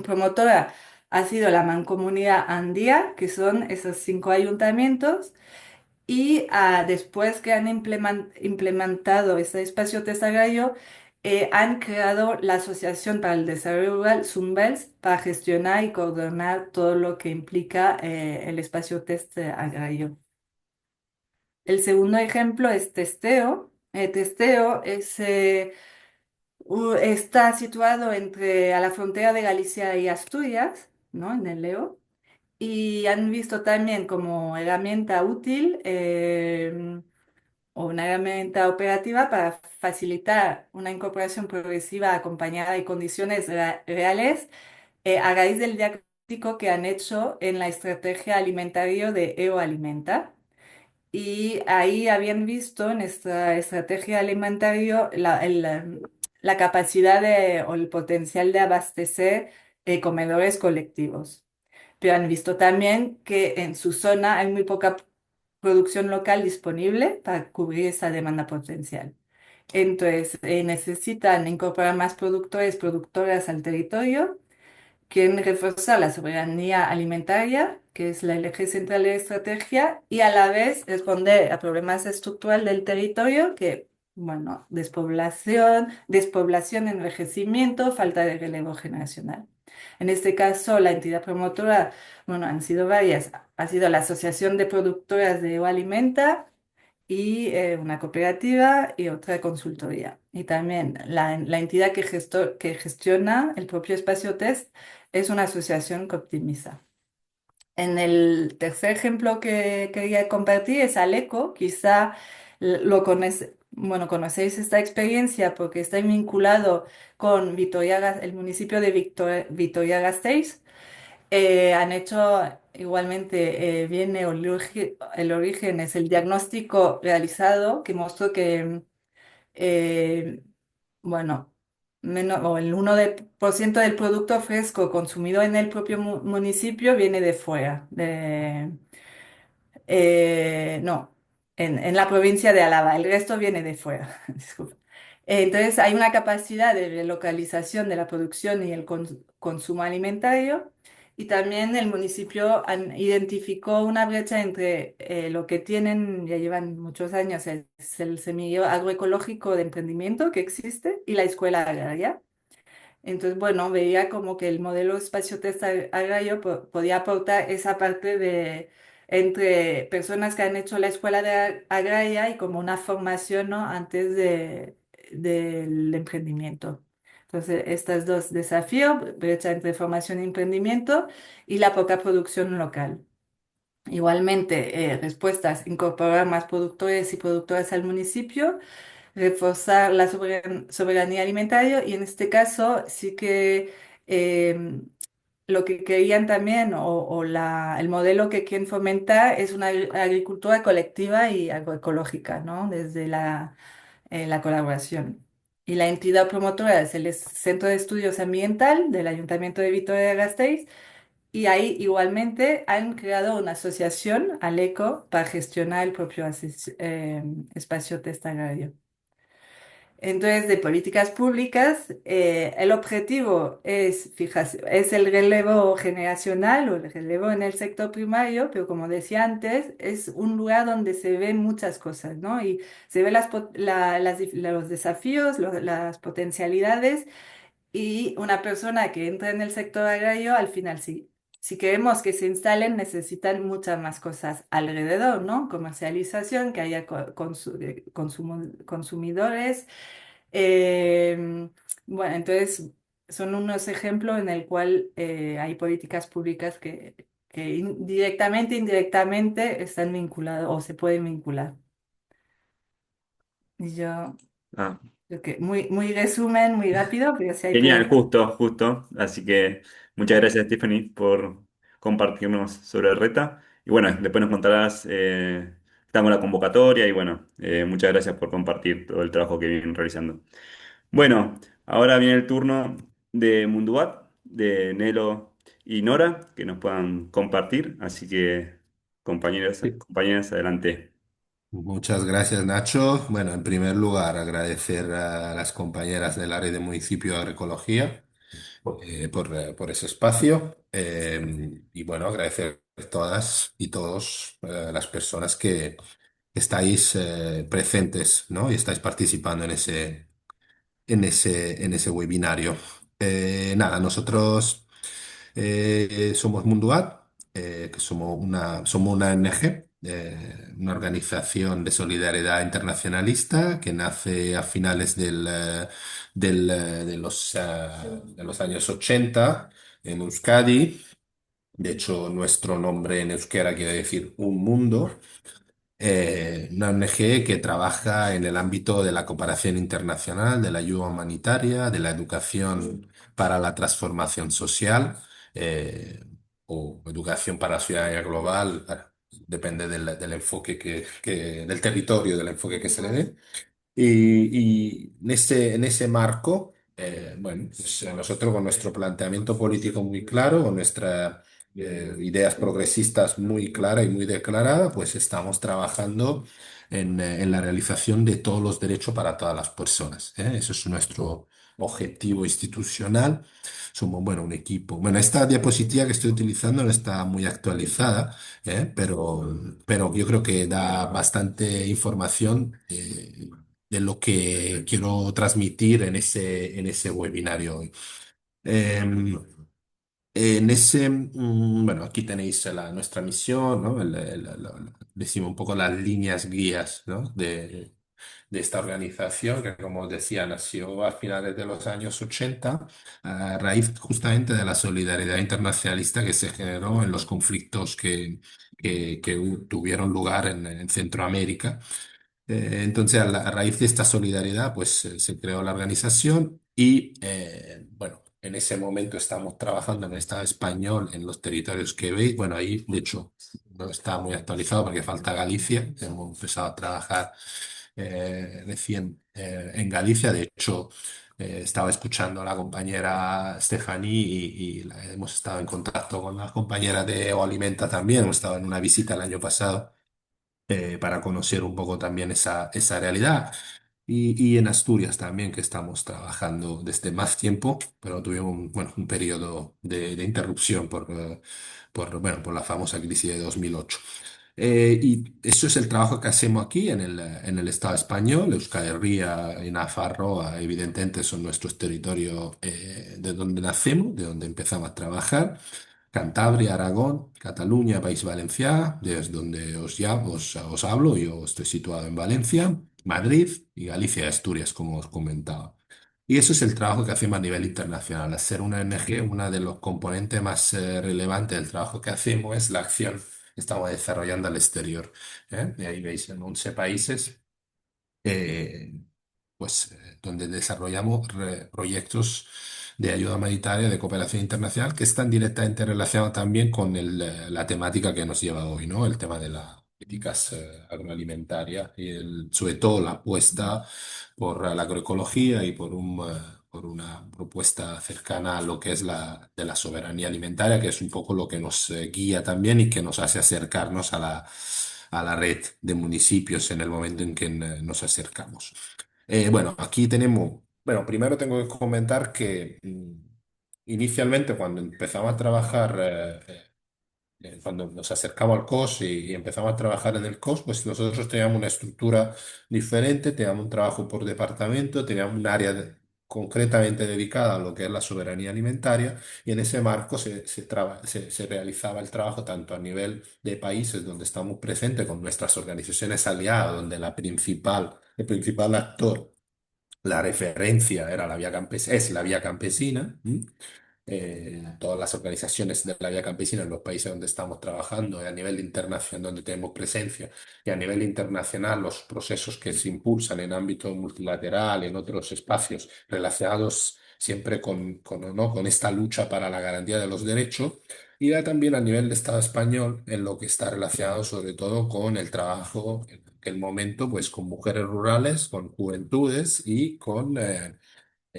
promotora ha sido la Mancomunidad Andía, que son esos 5 ayuntamientos, y después que han implementado este espacio test agrario, han creado la Asociación para el Desarrollo Rural, Sunbels, para gestionar y coordinar todo lo que implica el espacio test agrario. El segundo ejemplo es Testeo. Testeo está situado a la frontera de Galicia y Asturias, ¿no? En el Leo. Y han visto también como herramienta útil o una herramienta operativa para facilitar una incorporación progresiva acompañada de condiciones reales a raíz del diagnóstico que han hecho en la estrategia alimentaria de EO Alimenta. Y ahí habían visto en esta estrategia alimentaria la capacidad o el potencial de abastecer comedores colectivos. Pero han visto también que en su zona hay muy poca producción local disponible para cubrir esa demanda potencial. Entonces, necesitan incorporar más productores, productoras al territorio. Quieren reforzar la soberanía alimentaria, que es el eje central de la estrategia, y a la vez responder a problemas estructurales del territorio, que, bueno, despoblación, envejecimiento, falta de relevo generacional. En este caso, la entidad promotora, bueno, han sido varias. Ha sido la Asociación de Productoras de Alimenta, y una cooperativa y otra consultoría. Y también la entidad que gestiona el propio espacio test es una asociación que optimiza. En el tercer ejemplo que quería compartir es Aleco. Quizá bueno, conocéis esta experiencia porque está vinculado con el municipio de Vitoria-Gasteiz. Han hecho igualmente, viene el origen, es el diagnóstico realizado que mostró que, eh, bueno, o el 1% del producto fresco consumido en el propio municipio viene de fuera, no, en la provincia de Álava, el resto viene de fuera. Disculpa. Entonces hay una capacidad de relocalización de la producción y el consumo alimentario y también el municipio identificó una brecha entre lo que tienen, ya llevan muchos años, es el semillero agroecológico de emprendimiento que existe y la escuela agraria. Entonces, bueno, veía como que el modelo espacio-test agrario podía aportar esa parte entre personas que han hecho la escuela agraria y como una formación, ¿no? Antes del emprendimiento. Entonces, estos dos desafíos, brecha entre formación y emprendimiento y la poca producción local. Igualmente, respuestas, incorporar más productores y productoras al municipio, reforzar la soberanía alimentaria y en este caso sí que lo que querían también el modelo que quieren fomentar es una agricultura colectiva y agroecológica, ¿no? Desde la colaboración. y la entidad promotora es el Centro de Estudios Ambiental del Ayuntamiento de Vitoria-Gasteiz. Y ahí igualmente han creado una asociación, Aleco, para gestionar el propio espacio testagrario. Entonces, de políticas públicas, el objetivo es, fíjate, es el relevo generacional o el relevo en el sector primario, pero como decía antes, es un lugar donde se ven muchas cosas, ¿no? Y se ven los desafíos, las potencialidades y una persona que entra en el sector agrario, al final sí. Si queremos que se instalen, necesitan muchas más cosas alrededor, ¿no? Comercialización, que haya consumidores. Eh, bueno, entonces son unos ejemplos en el cual hay políticas públicas que directamente, indirectamente están vinculados o se pueden vincular. Y yo Ah, creo que muy resumen, muy rápido, pero si hay genial, preguntas. justo, justo. Así que muchas gracias, Stephanie, por compartirnos sobre Reta. Y bueno, después nos contarás, estamos en la convocatoria y bueno, muchas gracias por compartir todo el trabajo que vienen realizando. Bueno, ahora viene el turno de Mundubat, de Nelo y Nora, que nos puedan compartir. Así que, compañeros, Sí. compañeras, adelante. Muchas gracias, Nacho. Bueno, en primer lugar, agradecer a las compañeras del área de municipio de agroecología por ese espacio. Y bueno, agradecer a todas y todos las personas que estáis presentes, ¿no? Y estáis participando en ese webinario. Nada, nosotros somos Munduat, que somos una ONG, una organización de solidaridad internacionalista que nace a finales de los años 80 en Euskadi. De hecho, nuestro nombre en euskera quiere decir un mundo. Una ONG que trabaja en el ámbito de la cooperación internacional, de la ayuda humanitaria, de la educación para la transformación social, eh, o educación para la ciudadanía global, depende del enfoque del territorio, del enfoque que se le dé. Y en ese marco, bueno, pues, nosotros con nuestro planteamiento político muy claro, con nuestras ideas progresistas muy clara y muy declarada, pues estamos trabajando en la realización de todos los derechos para todas las personas, ¿eh? Eso es nuestro objetivo institucional. Somos, bueno, un equipo. Bueno, esta diapositiva que estoy utilizando no está muy actualizada, pero yo creo que da bastante información de lo que quiero transmitir en ese webinario hoy. Em, bueno, aquí tenéis nuestra misión, ¿no? Decimos un poco las líneas guías, ¿no? de esta organización que, como os decía, nació a finales de los años 80 a raíz justamente de la solidaridad internacionalista que se generó en los conflictos que tuvieron lugar en Centroamérica. Entonces, a raíz de esta solidaridad, pues se creó la organización y, bueno, en ese momento estamos trabajando en el Estado español en los territorios que veis. Bueno, ahí, de hecho, no está muy actualizado porque falta Galicia. Hemos empezado a trabajar recién en Galicia. De hecho, estaba escuchando a la compañera Stephanie y hemos estado en contacto con las compañeras de Oalimenta también. Hemos estado en una visita el año pasado para conocer un poco también esa realidad. Y en Asturias también, que estamos trabajando desde más tiempo, pero tuvimos un periodo de interrupción bueno, por la famosa crisis de 2008. Y eso es el trabajo que hacemos aquí en el Estado español. Euskal Herria y Nafarroa, evidentemente, son nuestros territorios de donde nacemos, de donde empezamos a trabajar. Cantabria, Aragón, Cataluña, País Valencià, desde donde os hablo, yo estoy situado en Valencia, Madrid y Galicia y Asturias, como os comentaba. Y eso es el trabajo que hacemos a nivel internacional. Hacer una ONG, uno de los componentes más relevantes del trabajo que hacemos es la acción que estamos desarrollando al exterior. Y ahí veis en 11 países eh, donde desarrollamos proyectos de ayuda humanitaria, de cooperación internacional, que están directamente relacionados también con la temática que nos lleva hoy, ¿no? El tema políticas agroalimentarias y sobre todo la apuesta por la agroecología y por una propuesta cercana a lo que es de la soberanía alimentaria, que es un poco lo que nos guía también y que nos hace acercarnos a la red de municipios en el momento en que nos acercamos. Bueno, aquí tenemos, bueno, primero tengo que comentar que inicialmente cuando empezamos a trabajar cuando nos acercamos al COS y empezamos a trabajar en el COS, pues nosotros teníamos una estructura diferente, teníamos un trabajo por departamento, teníamos un área concretamente dedicada a lo que es la soberanía alimentaria y en ese marco se realizaba el trabajo tanto a nivel de países donde estamos presentes con nuestras organizaciones aliadas, donde el principal actor, la referencia era la vía campesina, es la vía campesina. Todas las organizaciones de la vía campesina en los países donde estamos trabajando y a nivel internacional donde tenemos presencia y a nivel internacional los procesos que se impulsan en ámbito multilateral, en otros espacios relacionados siempre ¿no? con esta lucha para la garantía de los derechos y ya también a nivel de Estado español en lo que está relacionado sobre todo con el trabajo en aquel momento pues con mujeres rurales, con juventudes y con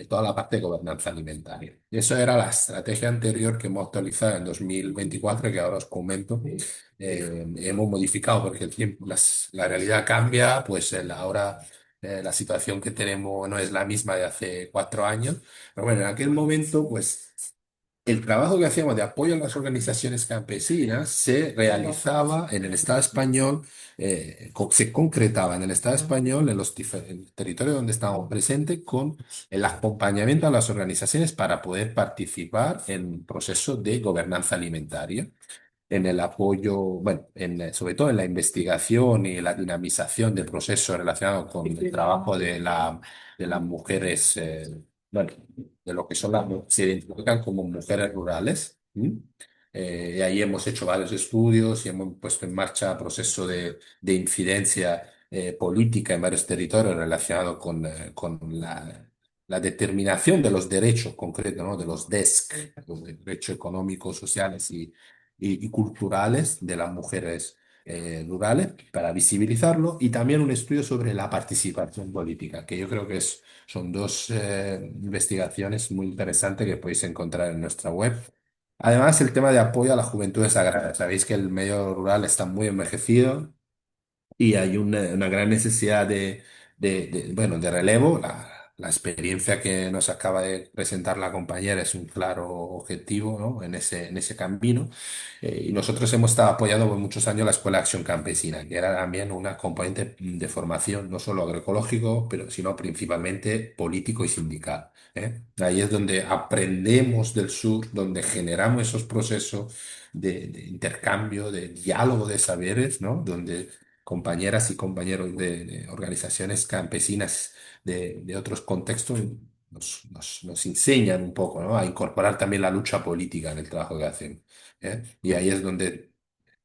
toda la parte de gobernanza alimentaria. Y eso era la estrategia anterior que hemos actualizado en 2024, que ahora os comento. Hemos modificado porque el tiempo, la realidad cambia, pues ahora la situación que tenemos no es la misma de hace 4 años. Pero bueno, en aquel momento, pues el trabajo que hacíamos de apoyo a las organizaciones campesinas se realizaba en el Estado español, se concretaba en el Estado español, en los diferentes territorios donde estábamos presentes, con el acompañamiento a las organizaciones para poder participar en procesos de gobernanza alimentaria en el apoyo, bueno, sobre todo en la investigación y la dinamización del proceso relacionado con el trabajo de las mujeres, bueno, de lo que son se identifican como mujeres rurales. ¿M? Y ahí hemos hecho varios estudios y hemos puesto en marcha proceso de incidencia política en varios territorios relacionados con la determinación de los derechos concretos, ¿no? De los DESC, los derechos económicos, sociales y culturales de las mujeres rurales para visibilizarlo y también un estudio sobre la participación política, que yo creo que son dos investigaciones muy interesantes que podéis encontrar en nuestra web. Además, el tema de apoyo a las juventudes agrarias. Sabéis que el medio rural está muy envejecido y hay una gran necesidad bueno, de relevo. La experiencia que nos acaba de presentar la compañera es un claro objetivo, ¿no? En ese camino. Y nosotros hemos estado apoyando por muchos años la Escuela de Acción Campesina, que era también una componente de formación, no solo agroecológico, pero sino principalmente político y sindical. ¿Eh? Ahí es donde aprendemos del sur, donde generamos esos procesos de intercambio, de diálogo de saberes, ¿no? Donde compañeras y compañeros de organizaciones campesinas de otros contextos nos enseñan un poco, ¿no? A incorporar también la lucha política en el trabajo que hacen. ¿Eh? Y ahí es donde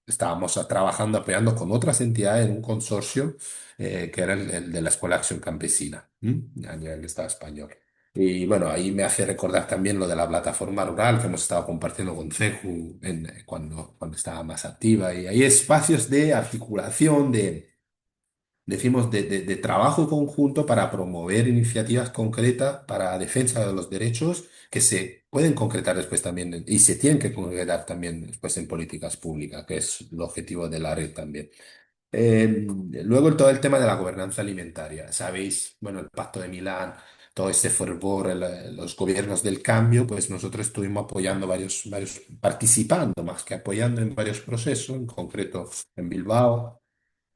estábamos trabajando, apoyando con otras entidades en un consorcio que era el de la Escuela de Acción Campesina, ¿m? A nivel del Estado español. Y bueno, ahí me hace recordar también lo de la plataforma rural que hemos estado compartiendo con CEJU cuando estaba más activa. Y hay espacios de articulación, decimos, de trabajo conjunto para promover iniciativas concretas para defensa de los derechos que se pueden concretar después también y se tienen que concretar también después en políticas públicas, que es el objetivo de la red también. Luego todo el tema de la gobernanza alimentaria. Sabéis, bueno, el Pacto de Milán, todo ese fervor, los gobiernos del cambio, pues nosotros estuvimos apoyando participando más que apoyando en varios procesos, en concreto en Bilbao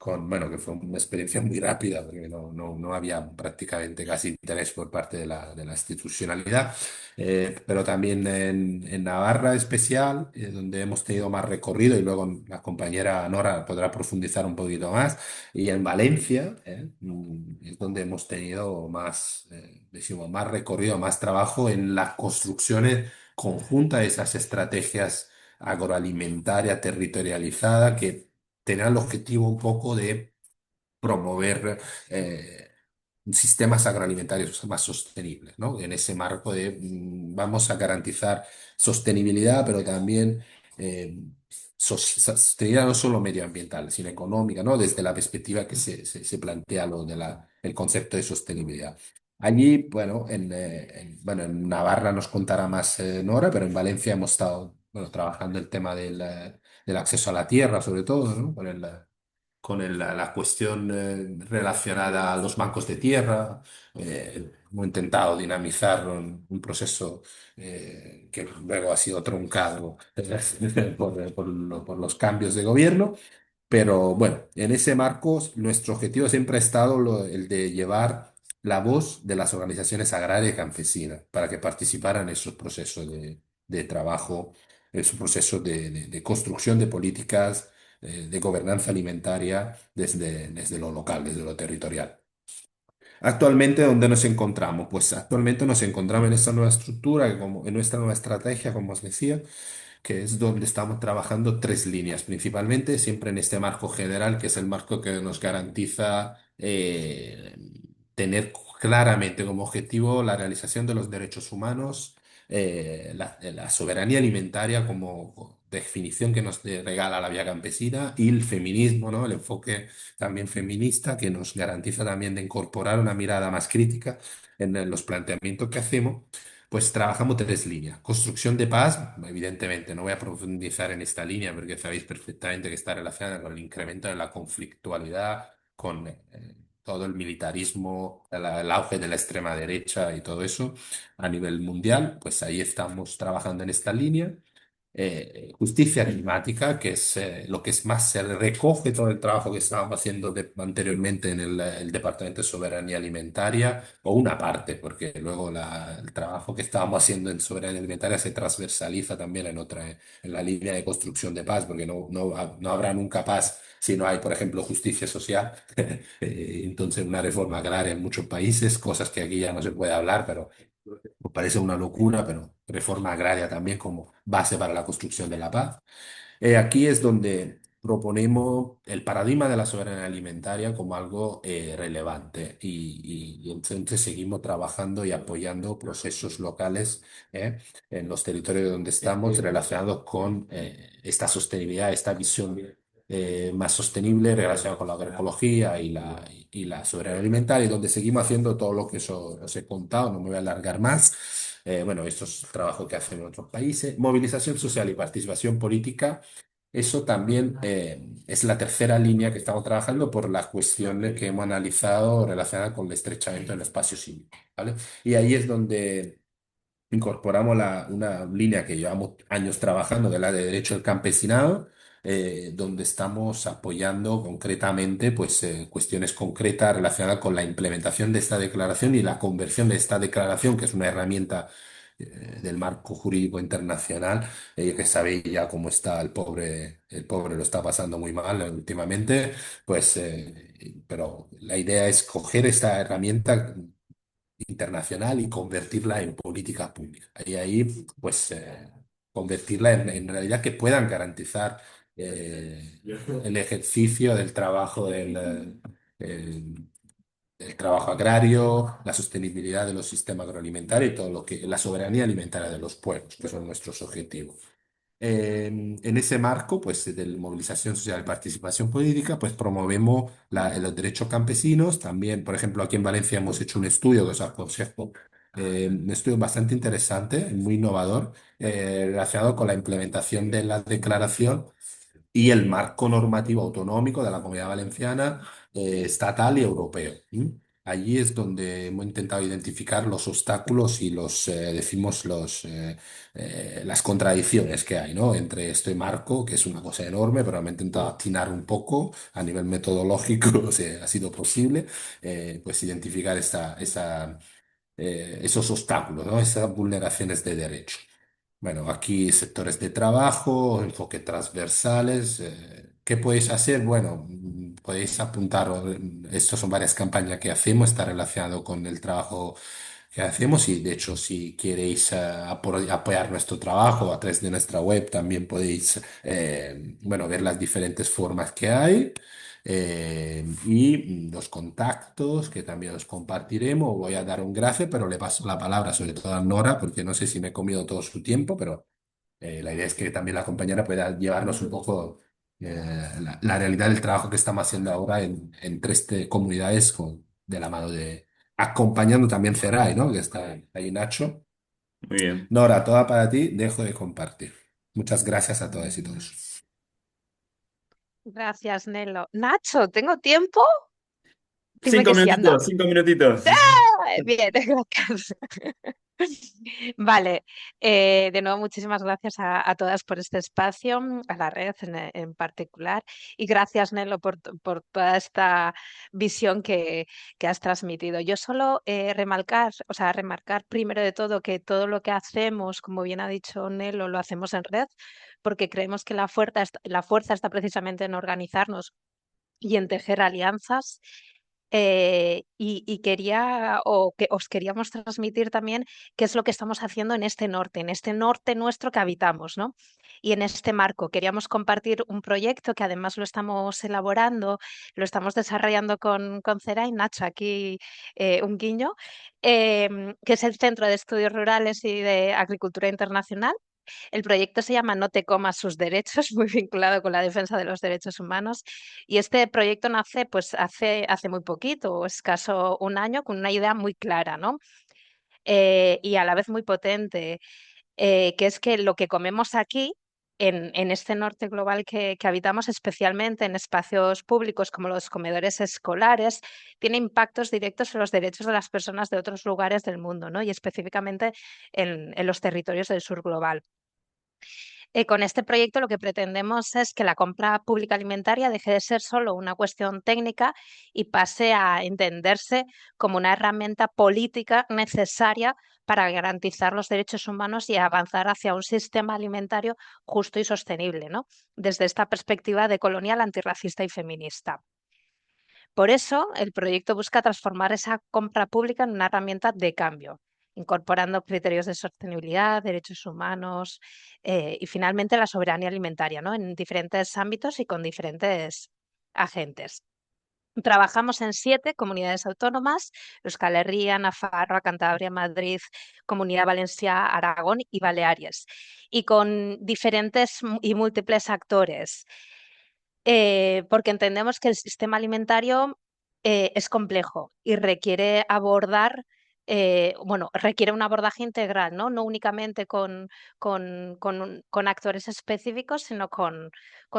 bueno, que fue una experiencia muy rápida porque no había prácticamente casi interés por parte de la institucionalidad, pero también en Navarra especial, donde hemos tenido más recorrido y luego la compañera Nora podrá profundizar un poquito más, y en Valencia, es donde hemos tenido decimos, más recorrido, más trabajo en las construcciones conjuntas de esas estrategias agroalimentaria territorializada que tener el objetivo un poco de promover sistemas agroalimentarios más sostenibles, ¿no? En ese marco de vamos a garantizar sostenibilidad, pero también sostenibilidad no solo medioambiental, sino económica, ¿no? Desde la perspectiva que se plantea el concepto de sostenibilidad. Allí, bueno, bueno, en Navarra nos contará más Nora, pero en Valencia hemos estado, bueno, trabajando el tema del acceso a la tierra, sobre todo, ¿no? La cuestión relacionada a los bancos de tierra. Hemos intentado dinamizar un proceso que luego ha sido truncado por los cambios de gobierno. Pero bueno, en ese marco, nuestro objetivo siempre ha estado el de llevar la voz de las organizaciones agrarias y campesinas para que participaran en esos procesos de trabajo, en esos procesos de construcción de políticas, de gobernanza alimentaria desde lo local, desde lo territorial. Actualmente, ¿dónde nos encontramos? Pues actualmente nos encontramos en esta nueva estructura, en nuestra nueva estrategia, como os decía, que es donde estamos trabajando tres líneas, principalmente siempre en este marco general, que es el marco que nos garantiza tener claramente como objetivo la realización de los derechos humanos, la soberanía alimentaria como definición que nos regala la vía campesina y el feminismo, ¿no? El enfoque también feminista que nos garantiza también de incorporar una mirada más crítica en los planteamientos que hacemos. Pues trabajamos tres líneas. Construcción de paz, evidentemente, no voy a profundizar en esta línea porque sabéis perfectamente que está relacionada con el incremento de la conflictualidad, con todo el militarismo, el auge de la extrema derecha y todo eso a nivel mundial. Pues ahí estamos trabajando en esta línea. Justicia climática, que es lo que es más, se recoge todo el trabajo que estábamos haciendo anteriormente en el Departamento de Soberanía Alimentaria, o una parte, porque luego el trabajo que estábamos haciendo en soberanía alimentaria se transversaliza también en la línea de construcción de paz, porque no habrá nunca paz si no hay, por ejemplo, justicia social. Entonces, una reforma agraria en muchos países, cosas que aquí ya no se puede hablar, pero me parece una locura, pero reforma agraria también como base para la construcción de la paz. Aquí es donde proponemos el paradigma de la soberanía alimentaria como algo relevante y entonces seguimos trabajando y apoyando procesos locales eh, en los territorios donde estamos relacionados con esta sostenibilidad, esta visión más sostenible relacionada con la agroecología y la soberanía alimentaria, y donde seguimos haciendo todo lo que os he contado, no me voy a alargar más. Bueno, esto es trabajo que hacen en otros países. Movilización social y participación política. Eso también es la tercera línea que estamos trabajando por las cuestiones que hemos analizado relacionadas con el estrechamiento del espacio cívico, ¿vale? Y ahí es donde incorporamos una línea que llevamos años trabajando, que es la de derecho del campesinado, donde estamos apoyando concretamente pues, cuestiones concretas relacionadas con la implementación de esta declaración y la conversión de esta declaración, que es una herramienta del marco jurídico internacional, que sabéis ya cómo está el pobre lo está pasando muy mal últimamente, pues, pero la idea es coger esta herramienta internacional y convertirla en política pública. Y ahí, pues, convertirla en realidad que puedan garantizar el ejercicio del trabajo el trabajo agrario, la sostenibilidad de los sistemas agroalimentarios y todo lo que, la soberanía alimentaria de los pueblos, que son nuestros objetivos. En ese marco, pues, de movilización social y participación política, pues promovemos los derechos campesinos. También, por ejemplo, aquí en Valencia hemos hecho un estudio que os aconsejo, un estudio bastante interesante, muy innovador, relacionado con la implementación de la declaración y el marco normativo autonómico de la Comunidad Valenciana, estatal y europeo. ¿M? Allí es donde hemos intentado identificar los obstáculos y decimos, las contradicciones que hay, ¿no? Entre este marco, que es una cosa enorme, pero hemos intentado atinar un poco a nivel metodológico, o sea, ha sido posible, pues identificar esos obstáculos, ¿no? Esas vulneraciones de derecho. Bueno, aquí sectores de trabajo, enfoque transversales. ¿Qué podéis hacer? Bueno, podéis apuntar, estas son varias campañas que hacemos, está relacionado con el trabajo que hacemos y de hecho si queréis apoyar nuestro trabajo a través de nuestra web también podéis bueno, ver las diferentes formas que hay y los contactos que también os compartiremos. Voy a dar un gracias, pero le paso la palabra sobre todo a Nora porque no sé si me he comido todo su tiempo, pero La idea es que también la compañera pueda llevarnos un poco la realidad del trabajo que estamos haciendo ahora en tres comunidades de la mano de, acompañando también Ceray, ¿no? Que está ahí Nacho. Muy bien. Nora, toda para ti, dejo de compartir. Muchas gracias a todas y todos. Gracias, Nelo. Nacho, ¿tengo tiempo? Dime Cinco que sí, anda. minutitos, 5 minutitos. Bien, gracias. Vale, de nuevo muchísimas gracias a todas por este espacio, a la red en particular, y gracias, Nelo, por toda esta visión que has transmitido. Yo solo remarcar primero de todo que todo lo que hacemos, como bien ha dicho Nelo, lo hacemos en red, porque creemos que la fuerza está precisamente en organizarnos y en tejer alianzas. Y quería, o que os queríamos transmitir también qué es lo que estamos haciendo en este norte nuestro que habitamos, ¿no? Y en este marco queríamos compartir un proyecto que además lo estamos elaborando, lo estamos desarrollando con Ceray, Nacho, aquí un guiño, que es el Centro de Estudios Rurales y de Agricultura Internacional. El proyecto se llama No te comas sus derechos, muy vinculado con la defensa de los derechos humanos. Y este proyecto nace pues hace muy poquito, escaso un año, con una idea muy clara, ¿no? Y a la vez muy potente, que es que lo que comemos aquí, en este norte global que habitamos, especialmente en espacios públicos como los comedores escolares, tiene impactos directos en los derechos de las personas de otros lugares del mundo, ¿no? Y específicamente en los territorios del sur global. Con este proyecto lo que pretendemos es que la compra pública alimentaria deje de ser solo una cuestión técnica y pase a entenderse como una herramienta política necesaria para garantizar los derechos humanos y avanzar hacia un sistema alimentario justo y sostenible, ¿no? Desde esta perspectiva decolonial, antirracista y feminista. Por eso, el proyecto busca transformar esa compra pública en una herramienta de cambio, incorporando criterios de sostenibilidad, derechos humanos y finalmente la soberanía alimentaria, ¿no? En diferentes ámbitos y con diferentes agentes. Trabajamos en 7 comunidades autónomas: Euskal Herria, Nafarroa, Cantabria, Madrid, Comunidad Valenciana, Aragón y Baleares, y con diferentes y múltiples actores, porque entendemos que el sistema alimentario es complejo y requiere requiere un abordaje integral, ¿no? No únicamente con actores específicos, sino con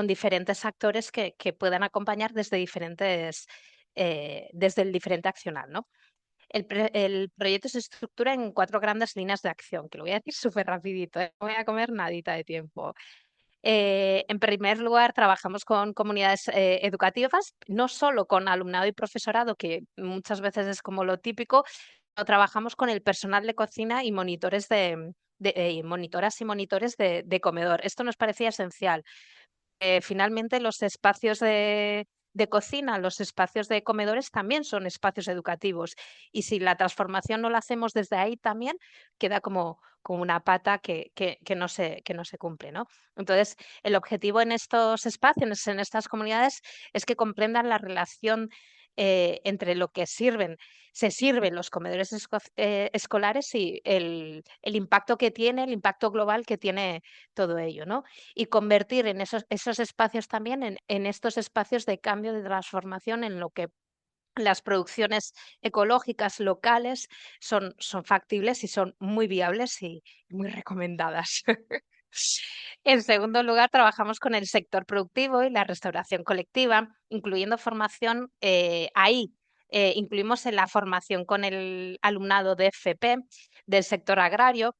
diferentes actores que puedan acompañar desde el diferente accional, ¿no? El proyecto se estructura en 4 grandes líneas de acción, que lo voy a decir súper rapidito, no voy a comer nadita de tiempo. En primer lugar, trabajamos con comunidades educativas, no solo con alumnado y profesorado, que muchas veces es como lo típico, sino trabajamos con el personal de cocina y monitores monitoras y monitores de comedor. Esto nos parecía esencial. Finalmente, los espacios de cocina, los espacios de comedores también son espacios educativos. Y si la transformación no la hacemos desde ahí también, queda como una pata que no se cumple, ¿no? Entonces, el objetivo en estos espacios, en estas comunidades, es que comprendan la relación entre lo que se sirven los comedores escolares y el impacto que tiene, el impacto global que tiene todo ello, ¿no? Y convertir en esos espacios también en estos espacios de cambio, de transformación, en lo que las producciones ecológicas locales son factibles y son muy viables y muy recomendadas. En segundo lugar, trabajamos con el sector productivo y la restauración colectiva, incluyendo formación ahí. Incluimos en la formación con el alumnado de FP del sector agrario,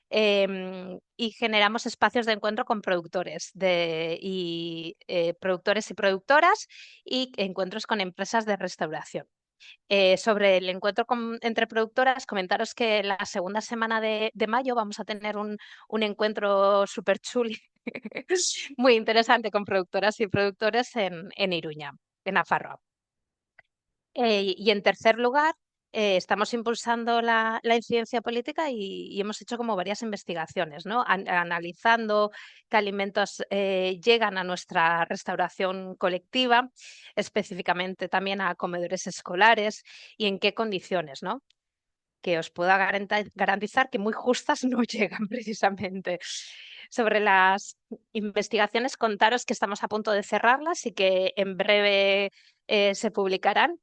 y generamos espacios de encuentro con productores productores y productoras, y encuentros con empresas de restauración. Sobre el encuentro entre productoras, comentaros que la segunda semana de mayo vamos a tener un encuentro súper chuli, muy interesante, con productoras y productores en Iruña, en Nafarroa. Y en tercer lugar, estamos impulsando la incidencia política y hemos hecho como varias investigaciones, ¿no? Analizando qué alimentos llegan a nuestra restauración colectiva, específicamente también a comedores escolares, y en qué condiciones, ¿no? que os puedo garantizar que muy justas no llegan precisamente. Sobre las investigaciones, contaros que estamos a punto de cerrarlas y que en breve se publicarán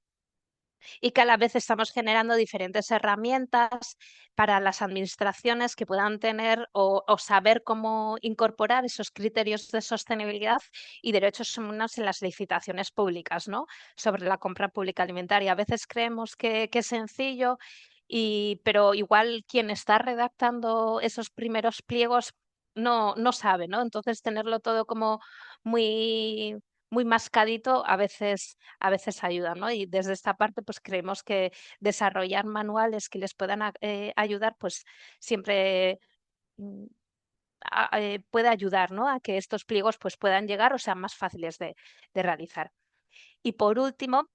y que a la vez estamos generando diferentes herramientas para las administraciones que puedan tener o saber cómo incorporar esos criterios de sostenibilidad y derechos humanos en las licitaciones públicas, ¿no? Sobre la compra pública alimentaria. A veces creemos que es sencillo, pero igual quien está redactando esos primeros pliegos no sabe, ¿no? Entonces tenerlo todo como muy, muy mascadito a veces ayuda, ¿no? Y desde esta parte, pues creemos que desarrollar manuales que les puedan ayudar, pues siempre mm, puede ayudar, ¿no? A que estos pliegos pues puedan llegar o sean más fáciles de realizar. Y por último,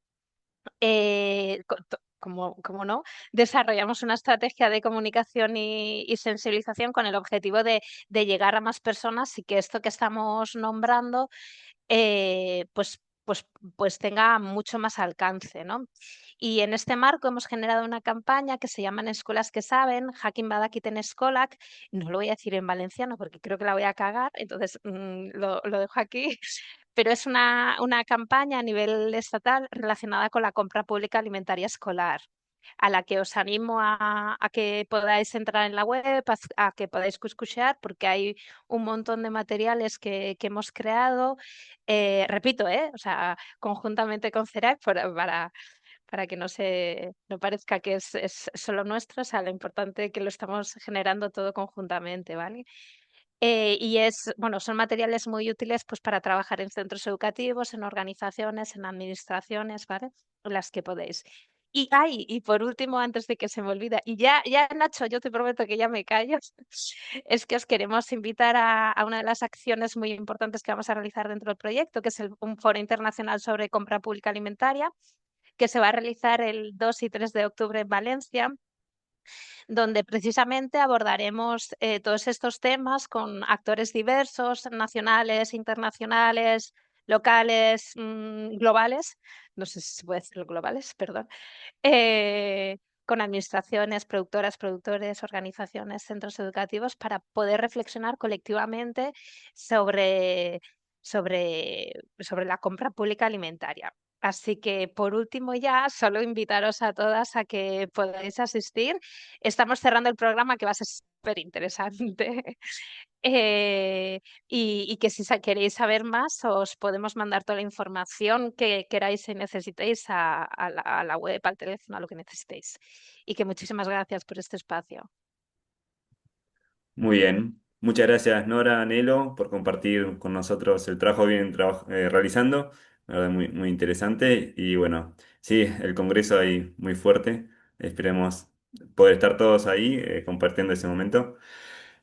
como no, desarrollamos una estrategia de comunicación y sensibilización con el objetivo de llegar a más personas y que esto que estamos nombrando eh, pues, pues tenga mucho más alcance, ¿no? Y en este marco hemos generado una campaña que se llama Escuelas que Saben, Jakin Badakiten Eskolak. No lo voy a decir en valenciano porque creo que la voy a cagar, entonces lo dejo aquí. Pero es una campaña a nivel estatal relacionada con la compra pública alimentaria escolar, a la que os animo a que podáis entrar en la web, a que podáis cuscuchear, porque hay un montón de materiales que hemos creado. Repito, o sea, conjuntamente con CERAC para que no parezca que es solo nuestro, o sea, lo importante es que lo estamos generando todo conjuntamente, ¿vale? Bueno, son materiales muy útiles pues, para trabajar en centros educativos, en organizaciones, en administraciones, ¿vale? Las que podéis. Y por último, antes de que se me olvide, y ya Nacho, yo te prometo que ya me callo, es que os queremos invitar a una de las acciones muy importantes que vamos a realizar dentro del proyecto, que es un foro internacional sobre compra pública alimentaria, que se va a realizar el 2 y 3 de octubre en Valencia, donde precisamente abordaremos todos estos temas con actores diversos, nacionales, internacionales, locales, globales, no sé si se puede decir globales, perdón, eh, con administraciones, productoras, productores, organizaciones, centros educativos, para poder reflexionar colectivamente sobre, sobre la compra pública alimentaria. Así que por último ya, solo invitaros a todas a que podáis asistir. Estamos cerrando el programa que va a ser súper interesante. Y que si queréis saber más, os podemos mandar toda la información que queráis y necesitéis a la web, al teléfono, a lo que necesitéis. Y que muchísimas gracias por este espacio. Muy bien. Muchas gracias, Nora, Nelo, por compartir con nosotros el trabajo que vienen realizando. La verdad, muy, muy interesante. Y bueno, sí, el congreso ahí muy fuerte. Esperemos poder estar todos ahí compartiendo ese momento.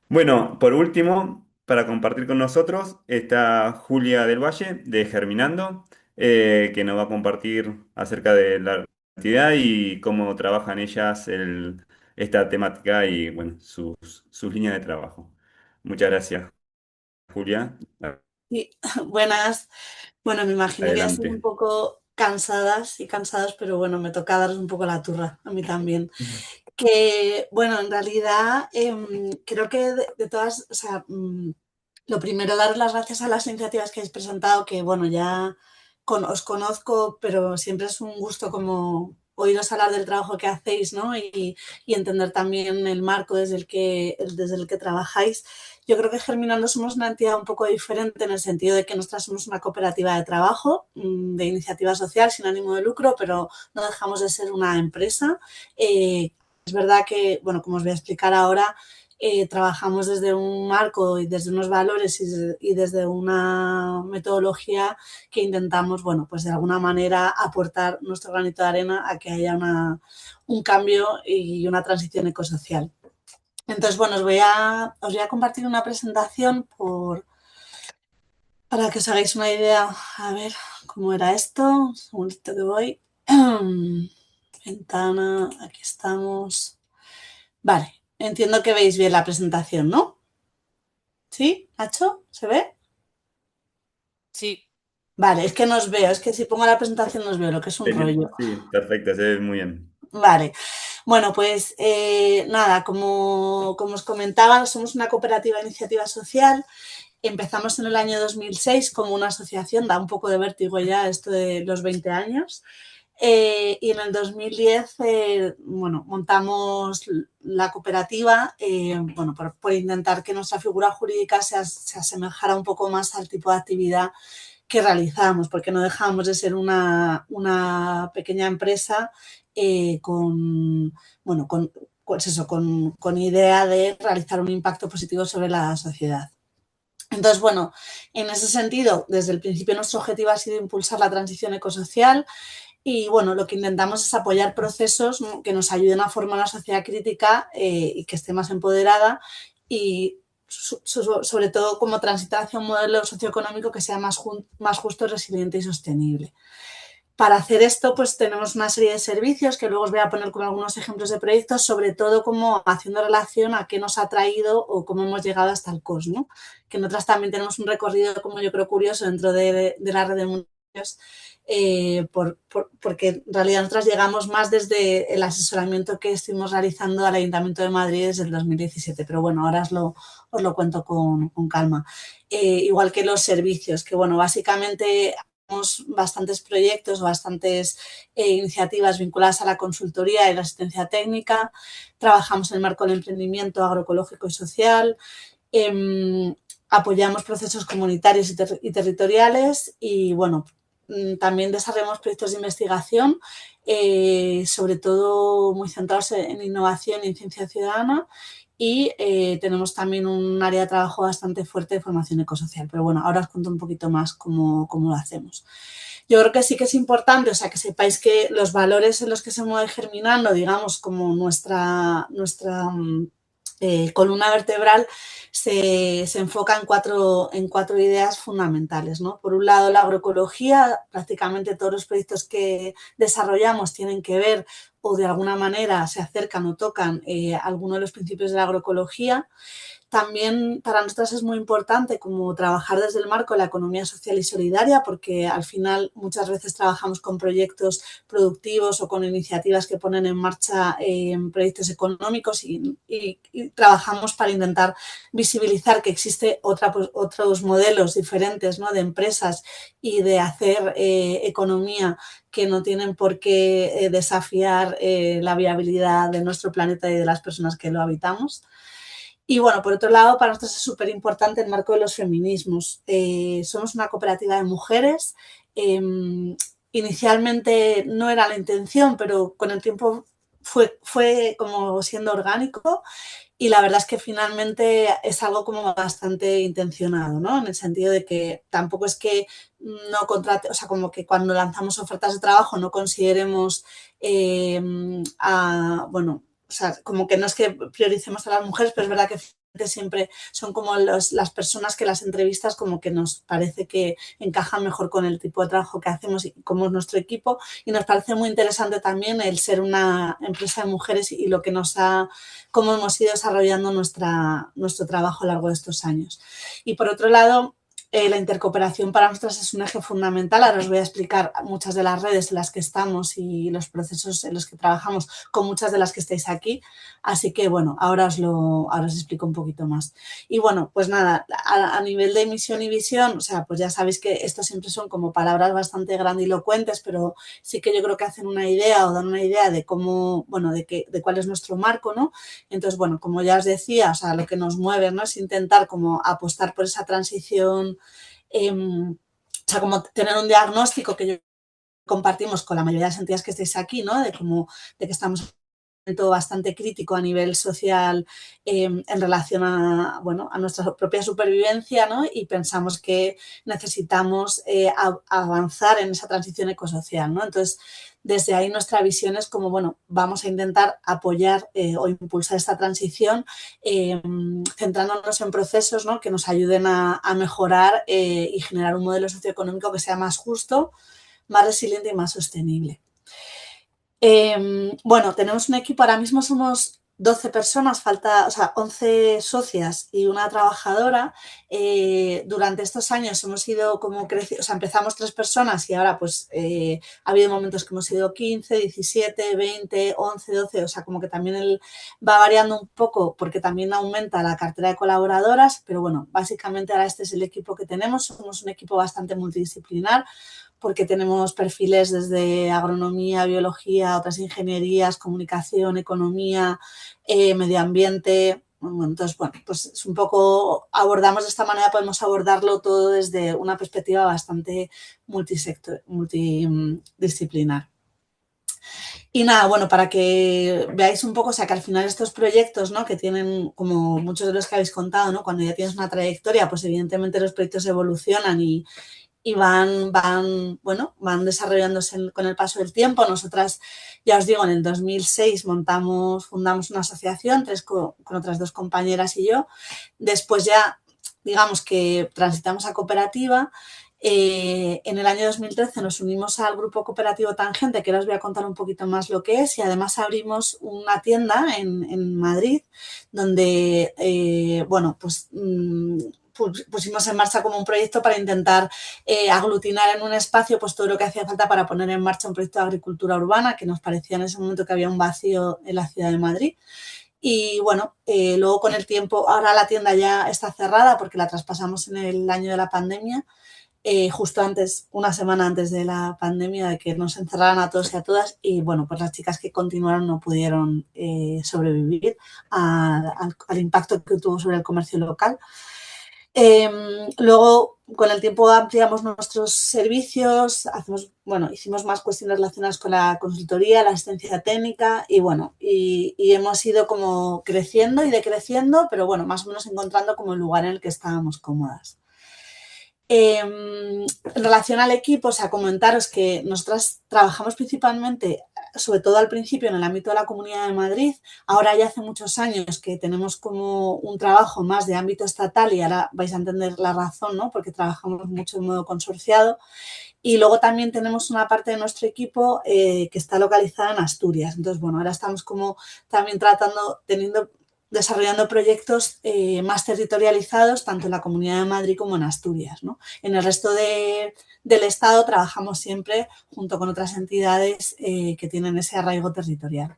Bueno, por último, para compartir con nosotros está Julia del Valle de Germinando, que nos va a compartir acerca de la entidad y cómo trabajan ellas esta temática y bueno, sus líneas de trabajo. Muchas gracias, Julia. Sí, buenas. Bueno, me imagino que ya estáis un Adelante. poco cansadas y cansados, pero bueno, me toca daros un poco la turra, a mí también. Que, bueno, en realidad creo que de todas, o sea, lo primero, daros las gracias a las iniciativas que habéis presentado, que bueno, ya os conozco, pero siempre es un gusto como oíros hablar del trabajo que hacéis, ¿no? Y entender también el marco desde el que trabajáis. Yo creo que Germinando somos una entidad un poco diferente en el sentido de que nosotras somos una cooperativa de trabajo, de iniciativa social sin ánimo de lucro, pero no dejamos de ser una empresa. Es verdad que, bueno, como os voy a explicar ahora, trabajamos desde un marco y desde unos valores y desde una metodología que intentamos, bueno, pues de alguna manera aportar nuestro granito de arena a que haya un cambio y una transición ecosocial. Entonces, bueno, os voy a compartir una presentación para que os hagáis una idea. A ver cómo era esto. Un segundito que voy. Ventana, aquí estamos. Vale, entiendo que veis bien la presentación, ¿no? ¿Sí, Nacho? ¿Se ve? Sí, Vale, es que no os veo, es que si pongo la presentación no os veo, lo que es un Genial. rollo. Sí, perfecto, se ve muy bien. Vale, Bueno, pues nada, como os comentaba, somos una cooperativa de iniciativa social. Empezamos en el año 2006 como una asociación, da un poco de vértigo ya esto de los 20 años. Y en el 2010, bueno, montamos la cooperativa, bueno, por intentar que nuestra figura jurídica se asemejara un poco más al tipo de actividad que realizábamos, porque no dejábamos de ser una pequeña empresa bueno, pues eso, con idea de realizar un impacto positivo sobre la sociedad. Entonces, bueno, en ese sentido, desde el principio nuestro objetivo ha sido impulsar la transición ecosocial y, bueno, lo que intentamos es apoyar procesos que nos ayuden a formar una sociedad crítica y que esté más empoderada y, sobre todo, como transitar hacia un modelo socioeconómico que sea más justo, resiliente y sostenible. Para hacer esto, pues tenemos una serie de servicios que luego os voy a poner con algunos ejemplos de proyectos, sobre todo como haciendo relación a qué nos ha traído o cómo hemos llegado hasta el COS, ¿no? Que nosotras también tenemos un recorrido, como yo creo, curioso dentro de la red de municipios, porque en realidad nosotras llegamos más desde el asesoramiento que estuvimos realizando al Ayuntamiento de Madrid desde el 2017, pero bueno, ahora os lo cuento con calma. Igual que los servicios, que bueno, básicamente bastantes proyectos, bastantes iniciativas vinculadas a la consultoría y la asistencia técnica. Trabajamos en el marco del emprendimiento agroecológico y social. Apoyamos procesos comunitarios y territoriales y, bueno, también desarrollamos proyectos de investigación, sobre todo muy centrados en innovación y en ciencia ciudadana. Y tenemos también un área de trabajo bastante fuerte de formación ecosocial. Pero bueno, ahora os cuento un poquito más cómo lo hacemos. Yo creo que sí que es importante, o sea, que sepáis que los valores en los que se mueve Germinando, digamos, como nuestra columna vertebral, se enfoca en cuatro ideas fundamentales, ¿no? Por un lado, la agroecología. Prácticamente todos los proyectos que desarrollamos tienen que ver o de alguna manera se acercan o tocan alguno de los principios de la agroecología. También para nosotras es muy importante como trabajar desde el marco de la economía social y solidaria, porque al final muchas veces trabajamos con proyectos productivos o con iniciativas que ponen en marcha proyectos económicos y trabajamos para intentar visibilizar que existe otros modelos diferentes, ¿no?, de empresas y de hacer economía que no tienen por qué desafiar la viabilidad de nuestro planeta y de las personas que lo habitamos. Y bueno, por otro lado, para nosotros es súper importante el marco de los feminismos. Somos una cooperativa de mujeres. Inicialmente no era la intención, pero con el tiempo fue como siendo orgánico y la verdad es que finalmente es algo como bastante intencionado, ¿no? En el sentido de que tampoco es que no contrate, o sea, como que cuando lanzamos ofertas de trabajo no consideremos bueno, o sea, como que no es que prioricemos a las mujeres, pero es verdad que siempre son como las personas que las entrevistas como que nos parece que encajan mejor con el tipo de trabajo que hacemos y como es nuestro equipo, y nos parece muy interesante también el ser una empresa de mujeres y lo que cómo hemos ido desarrollando nuestro trabajo a lo largo de estos años. Y por otro lado, la intercooperación para nosotras es un eje fundamental. Ahora os voy a explicar muchas de las redes en las que estamos y los procesos en los que trabajamos con muchas de las que estáis aquí. Así que, bueno, ahora os explico un poquito más. Y bueno, pues nada, a nivel de misión y visión, o sea, pues ya sabéis que esto siempre son como palabras bastante grandilocuentes, pero sí que yo creo que hacen una idea o dan una idea de cómo, bueno, de cuál es nuestro marco, ¿no? Entonces, bueno, como ya os decía, o sea, lo que nos mueve, ¿no?, es intentar como apostar por esa transición, o sea, como tener un diagnóstico que yo compartimos con la mayoría de las entidades que estáis aquí, ¿no?, de que estamos en un momento bastante crítico a nivel social en relación a, bueno, a nuestra propia supervivencia, ¿no?, y pensamos que necesitamos avanzar en esa transición ecosocial, ¿no? Entonces, desde ahí nuestra visión es como, bueno, vamos a intentar apoyar o impulsar esta transición centrándonos en procesos, ¿no?, que nos ayuden a mejorar y generar un modelo socioeconómico que sea más justo, más resiliente y más sostenible. Bueno, tenemos un equipo, ahora mismo somos 12 personas, falta, o sea, 11 socias y una trabajadora. Durante estos años hemos ido como creciendo, o sea, empezamos 3 personas y ahora pues ha habido momentos que hemos sido 15, 17, 20, 11, 12, o sea, como que también va variando un poco porque también aumenta la cartera de colaboradoras, pero bueno, básicamente ahora este es el equipo que tenemos, somos un equipo bastante multidisciplinar porque tenemos perfiles desde agronomía, biología, otras ingenierías, comunicación, economía, medio ambiente. Bueno, entonces, bueno, pues es un poco, abordamos de esta manera, podemos abordarlo todo desde una perspectiva bastante multidisciplinar. Y nada, bueno, para que veáis un poco, o sea, que al final estos proyectos, ¿no? Que tienen, como muchos de los que habéis contado, ¿no? Cuando ya tienes una trayectoria, pues evidentemente los proyectos evolucionan y bueno, van desarrollándose con el paso del tiempo. Nosotras, ya os digo, en el 2006 fundamos una asociación, con otras 2 compañeras y yo. Después ya, digamos que transitamos a cooperativa. En el año 2013 nos unimos al grupo cooperativo Tangente, que ahora os voy a contar un poquito más lo que es, y además abrimos una tienda en Madrid, donde, bueno, pues pusimos en marcha como un proyecto para intentar aglutinar en un espacio pues todo lo que hacía falta para poner en marcha un proyecto de agricultura urbana, que nos parecía en ese momento que había un vacío en la ciudad de Madrid. Y bueno, luego con el tiempo, ahora la tienda ya está cerrada porque la traspasamos en el año de la pandemia, justo antes, una semana antes de la pandemia, de que nos encerraran a todos y a todas, y bueno, pues las chicas que continuaron no pudieron sobrevivir al impacto que tuvo sobre el comercio local. Luego, con el tiempo ampliamos nuestros servicios, hicimos más cuestiones relacionadas con la consultoría, la asistencia técnica y bueno, y hemos ido como creciendo y decreciendo, pero bueno, más o menos encontrando como el lugar en el que estábamos cómodas. En relación al equipo, o sea, comentaros que nosotras trabajamos principalmente, sobre todo al principio, en el ámbito de la Comunidad de Madrid. Ahora ya hace muchos años que tenemos como un trabajo más de ámbito estatal y ahora vais a entender la razón, ¿no? Porque trabajamos mucho de modo consorciado. Y luego también tenemos una parte de nuestro equipo que está localizada en Asturias. Entonces, bueno, ahora estamos como también desarrollando proyectos más territorializados, tanto en la Comunidad de Madrid como en Asturias, ¿no? En el resto del Estado trabajamos siempre junto con otras entidades que tienen ese arraigo territorial.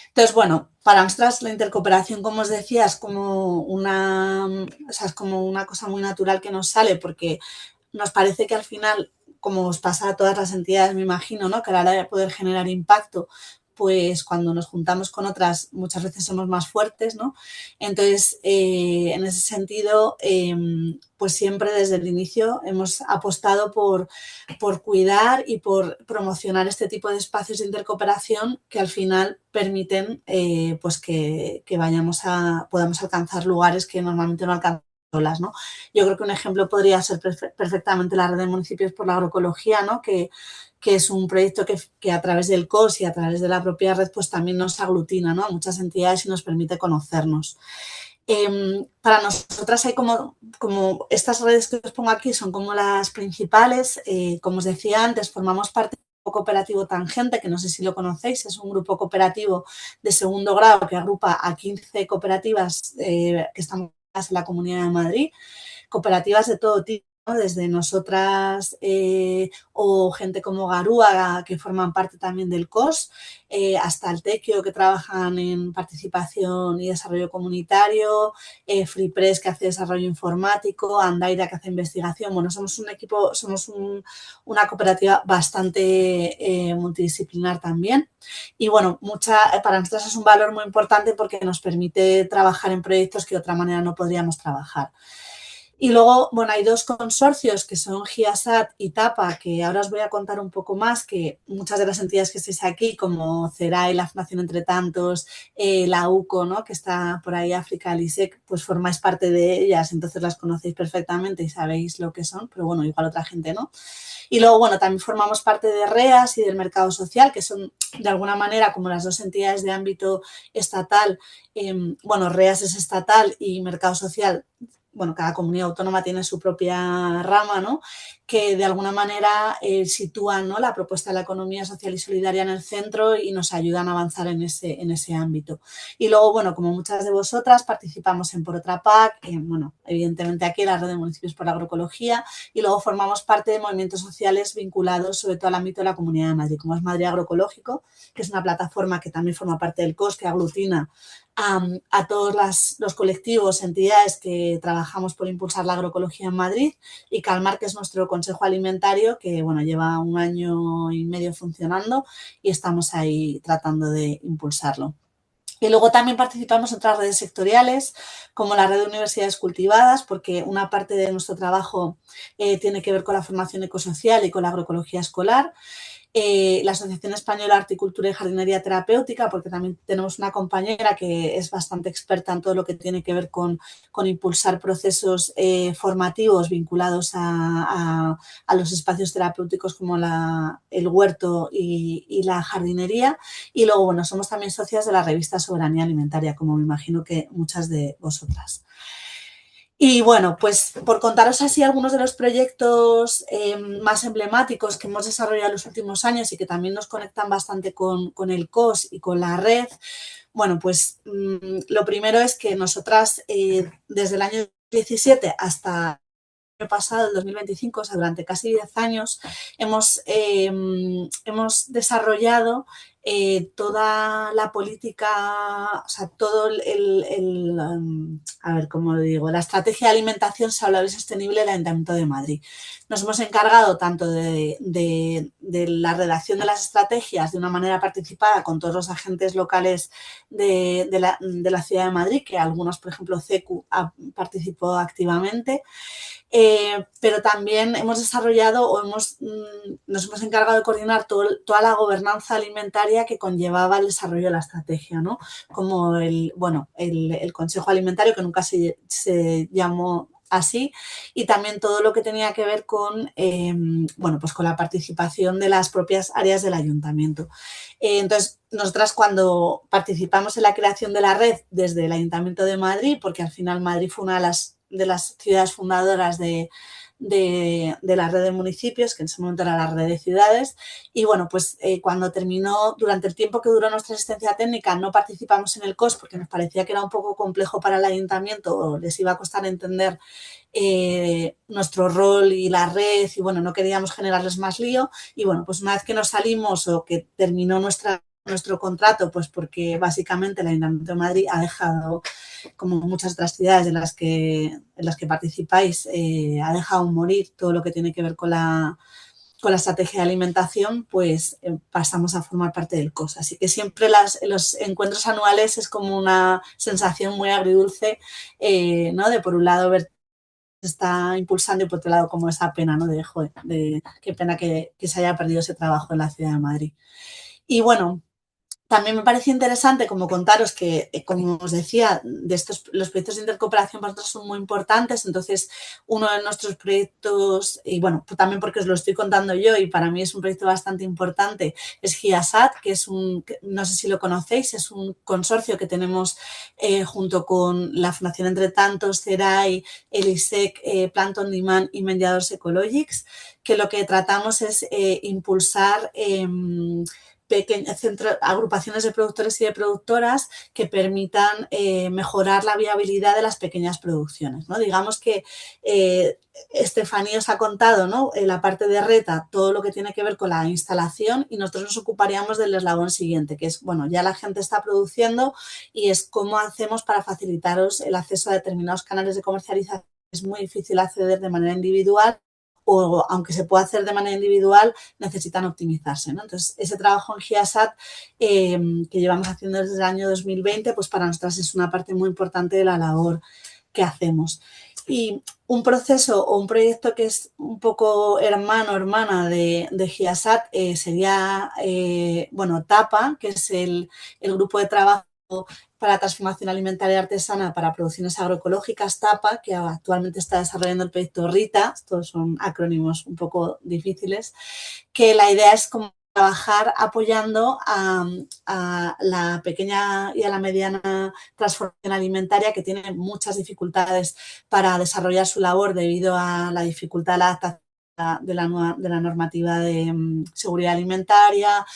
Entonces, bueno, para nosotras la intercooperación, como os decía, es como es como una cosa muy natural que nos sale porque nos parece que al final, como os pasa a todas las entidades, me imagino, ¿no? Que a la hora de poder generar impacto, pues cuando nos juntamos con otras muchas veces somos más fuertes, ¿no? Entonces, en ese sentido, pues siempre desde el inicio hemos apostado por cuidar y por promocionar este tipo de espacios de intercooperación que al final permiten pues que podamos alcanzar lugares que normalmente no alcanzamos solas, ¿no? Yo creo que un ejemplo podría ser perfectamente la red de municipios por la agroecología, ¿no? Que es un proyecto que a través del COS y a través de la propia red pues también nos aglutina, ¿no? A muchas entidades y nos permite conocernos. Para nosotras hay como estas redes que os pongo aquí son como las principales. Como os decía antes, formamos parte del grupo cooperativo Tangente, que no sé si lo conocéis, es un grupo cooperativo de segundo grado que agrupa a 15 cooperativas que están en la Comunidad de Madrid, cooperativas de todo tipo, ¿no? Desde nosotras o gente como Garúa, que forman parte también del COS, hasta el Tequio, que trabajan en participación y desarrollo comunitario, FreePress, que hace desarrollo informático, Andaira, que hace investigación. Bueno, somos un equipo, una cooperativa bastante multidisciplinar también. Y bueno, para nosotros es un valor muy importante porque nos permite trabajar en proyectos que de otra manera no podríamos trabajar. Y luego, bueno, hay 2 consorcios que son GIASAT y TAPA, que ahora os voy a contar un poco más, que muchas de las entidades que estáis aquí, como CERAI, la Fundación Entre Tantos, la UCO, ¿no? Que está por ahí, África, el ISEC, pues formáis parte de ellas, entonces las conocéis perfectamente y sabéis lo que son, pero bueno, igual otra gente no. Y luego, bueno, también formamos parte de REAS y del Mercado Social, que son de alguna manera como las 2 entidades de ámbito estatal. Bueno, REAS es estatal y Mercado Social bueno, cada comunidad autónoma tiene su propia rama, ¿no? Que de alguna manera sitúan, ¿no?, la propuesta de la economía social y solidaria en el centro y nos ayudan a avanzar en ese ámbito. Y luego, bueno, como muchas de vosotras, participamos en Por Otra PAC, bueno, evidentemente aquí la Red de Municipios por la Agroecología, y luego formamos parte de movimientos sociales vinculados sobre todo al ámbito de la Comunidad de Madrid, como es Madrid Agroecológico, que es una plataforma que también forma parte del COS, que aglutina a todos los colectivos, entidades que trabajamos por impulsar la agroecología en Madrid, y Calmar, que es nuestro consejo alimentario, que bueno, lleva 1 año y medio funcionando y estamos ahí tratando de impulsarlo. Y luego también participamos en otras redes sectoriales, como la red de universidades cultivadas, porque una parte de nuestro trabajo tiene que ver con la formación ecosocial y con la agroecología escolar. La Asociación Española de Horticultura y Jardinería Terapéutica, porque también tenemos una compañera que es bastante experta en todo lo que tiene que ver con impulsar procesos formativos vinculados a los espacios terapéuticos como el huerto y la jardinería. Y luego, bueno, somos también socias de la revista Soberanía Alimentaria, como me imagino que muchas de vosotras. Y bueno, pues por contaros así algunos de los proyectos más emblemáticos que hemos desarrollado en los últimos años y que también nos conectan bastante con el COS y con la red, bueno, pues lo primero es que nosotras desde el año 17 hasta el año pasado, el 2025, o sea, durante casi 10 años, hemos desarrollado toda la política, o sea, todo a ver, ¿cómo lo digo? La estrategia de alimentación saludable y sostenible del Ayuntamiento de Madrid. Nos hemos encargado tanto de la redacción de las estrategias de una manera participada con todos los agentes locales de la Ciudad de Madrid, que algunos, por ejemplo, CECU participó activamente, pero también hemos desarrollado o nos hemos encargado de coordinar toda la gobernanza alimentaria que conllevaba el desarrollo de la estrategia, ¿no? Como el Consejo Alimentario, que nunca se llamó así, y también todo lo que tenía que ver con, bueno, pues con la participación de las propias áreas del ayuntamiento. Entonces, nosotras cuando participamos en la creación de la red desde el Ayuntamiento de Madrid, porque al final Madrid fue una de las ciudades fundadoras de la red de municipios, que en ese momento era la red de ciudades, y bueno, pues cuando terminó, durante el tiempo que duró nuestra asistencia técnica, no participamos en el COS porque nos parecía que era un poco complejo para el ayuntamiento, o les iba a costar entender nuestro rol y la red, y bueno, no queríamos generarles más lío, y bueno, pues una vez que nos salimos o que terminó nuestro contrato, pues porque básicamente el Ayuntamiento de Madrid ha dejado, como muchas otras ciudades en las que participáis, ha dejado morir todo lo que tiene que ver con la estrategia de alimentación, pues pasamos a formar parte del COS. Así que siempre los encuentros anuales es como una sensación muy agridulce, ¿no? De por un lado ver se está impulsando y por otro lado como esa pena, ¿no? De qué pena que se haya perdido ese trabajo en la Ciudad de Madrid. Y bueno, también me parece interesante como contaros que, como os decía, los proyectos de intercooperación para nosotros son muy importantes. Entonces, uno de nuestros proyectos, y bueno, pues también porque os lo estoy contando yo y para mí es un proyecto bastante importante, es GIASAT, que es no sé si lo conocéis, es un consorcio que tenemos junto con la Fundación Entre Tantos, CERAI, el ISEC, Plant on Demand y Menjadors Ecologics, que lo que tratamos es impulsar agrupaciones de productores y de productoras que permitan mejorar la viabilidad de las pequeñas producciones, ¿no? Digamos que Estefanía os ha contado, ¿no? La parte de RETA, todo lo que tiene que ver con la instalación, y nosotros nos ocuparíamos del eslabón siguiente, que es, bueno, ya la gente está produciendo y es cómo hacemos para facilitaros el acceso a determinados canales de comercialización. Es muy difícil acceder de manera individual, o aunque se pueda hacer de manera individual, necesitan optimizarse, ¿no? Entonces, ese trabajo en GIASAT que llevamos haciendo desde el año 2020, pues para nosotras es una parte muy importante de la labor que hacemos. Y un proceso o un proyecto que es un poco hermano o hermana de GIASAT sería, bueno, TAPA, que es el grupo de trabajo para la transformación alimentaria y artesana para producciones agroecológicas, TAPA, que actualmente está desarrollando el proyecto RITA, estos son acrónimos un poco difíciles, que la idea es como trabajar apoyando a la pequeña y a la mediana transformación alimentaria que tiene muchas dificultades para desarrollar su labor debido a la dificultad de la adaptación de la normativa de seguridad alimentaria,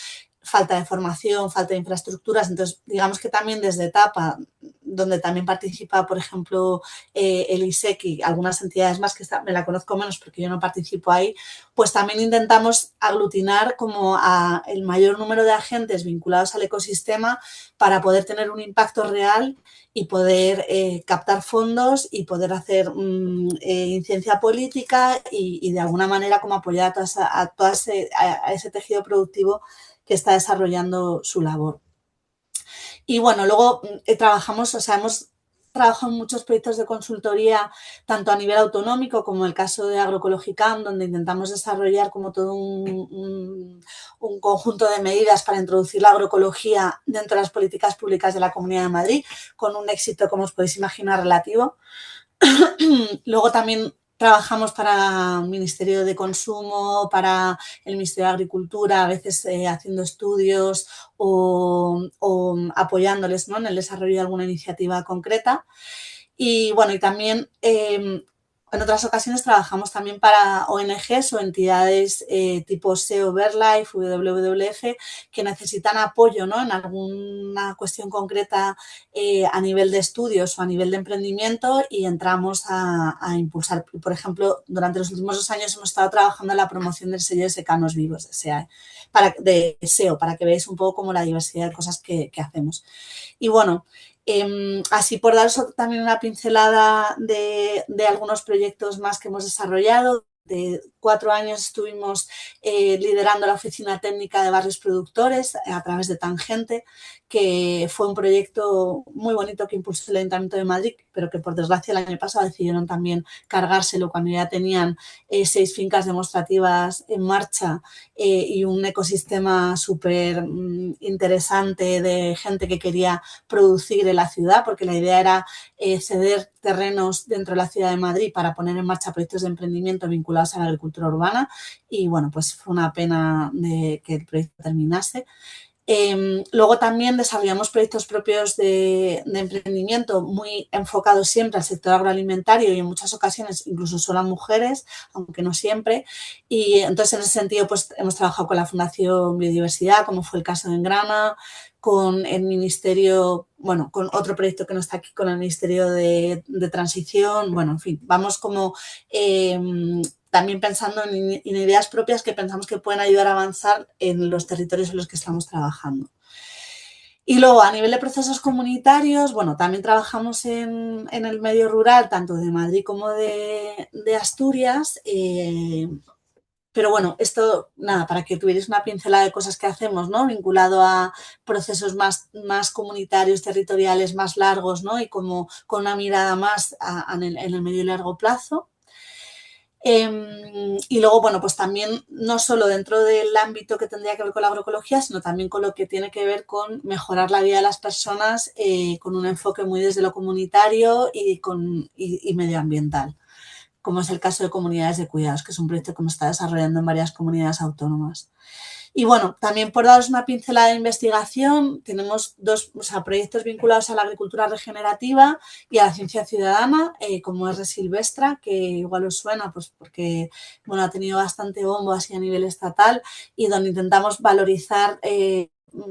falta de formación, falta de infraestructuras. Entonces, digamos que también desde etapa, donde también participa, por ejemplo, el ISEC y algunas entidades más, que me la conozco menos porque yo no participo ahí, pues también intentamos aglutinar como a el mayor número de agentes vinculados al ecosistema para poder tener un impacto real y poder captar fondos y poder hacer incidencia política y de alguna manera como apoyar a ese tejido productivo que está desarrollando su labor. Y bueno, luego trabajamos, o sea, hemos trabajado en muchos proyectos de consultoría, tanto a nivel autonómico como el caso de Agroecologicam, donde intentamos desarrollar como todo un conjunto de medidas para introducir la agroecología dentro de las políticas públicas de la Comunidad de Madrid, con un éxito, como os podéis imaginar, relativo. Luego también trabajamos para el Ministerio de Consumo, para el Ministerio de Agricultura, a veces haciendo estudios o apoyándoles, ¿no?, en el desarrollo de alguna iniciativa concreta. Y bueno, y también en otras ocasiones trabajamos también para ONGs o entidades tipo SEO, BirdLife, WWF, que necesitan apoyo, ¿no?, en alguna cuestión concreta a nivel de estudios o a nivel de emprendimiento, y entramos a impulsar. Por ejemplo, durante los últimos 2 años hemos estado trabajando en la promoción del sello de Secanos Vivos, de SEO, para que veáis un poco como la diversidad de cosas que hacemos. Y bueno, así por daros también una pincelada de algunos proyectos más que hemos desarrollado. De 4 años estuvimos liderando la oficina técnica de barrios productores a través de Tangente, que fue un proyecto muy bonito que impulsó el Ayuntamiento de Madrid, pero que por desgracia el año pasado decidieron también cargárselo cuando ya tenían 6 fincas demostrativas en marcha y un ecosistema súper interesante de gente que quería producir en la ciudad, porque la idea era ceder terrenos dentro de la ciudad de Madrid para poner en marcha proyectos de emprendimiento vinculados a la agricultura urbana, y bueno, pues fue una pena que el proyecto terminase. Luego también desarrollamos proyectos propios de emprendimiento muy enfocados siempre al sector agroalimentario y en muchas ocasiones incluso solo a mujeres, aunque no siempre. Y entonces en ese sentido pues hemos trabajado con la Fundación Biodiversidad, como fue el caso de Engrana, con el Ministerio, bueno, con otro proyecto que no está aquí, con el Ministerio de Transición. Bueno, en fin, vamos como también pensando en ideas propias que pensamos que pueden ayudar a avanzar en los territorios en los que estamos trabajando. Y luego, a nivel de procesos comunitarios, bueno, también trabajamos en el medio rural, tanto de Madrid como de Asturias. Pero bueno, esto, nada, para que tuvierais una pincelada de cosas que hacemos, ¿no?, vinculado a procesos más comunitarios, territoriales, más largos, ¿no?, y como con una mirada más en el medio y largo plazo. Y luego, bueno, pues también no solo dentro del ámbito que tendría que ver con la agroecología, sino también con lo que tiene que ver con mejorar la vida de las personas con un enfoque muy desde lo comunitario y medioambiental, como es el caso de Comunidades de Cuidados, que es un proyecto que se está desarrollando en varias comunidades autónomas. Y bueno, también por daros una pincelada de investigación, tenemos 2 proyectos vinculados a la agricultura regenerativa y a la ciencia ciudadana, como es Resilvestra, que igual os suena pues porque bueno, ha tenido bastante bombo así a nivel estatal, y donde intentamos valorizar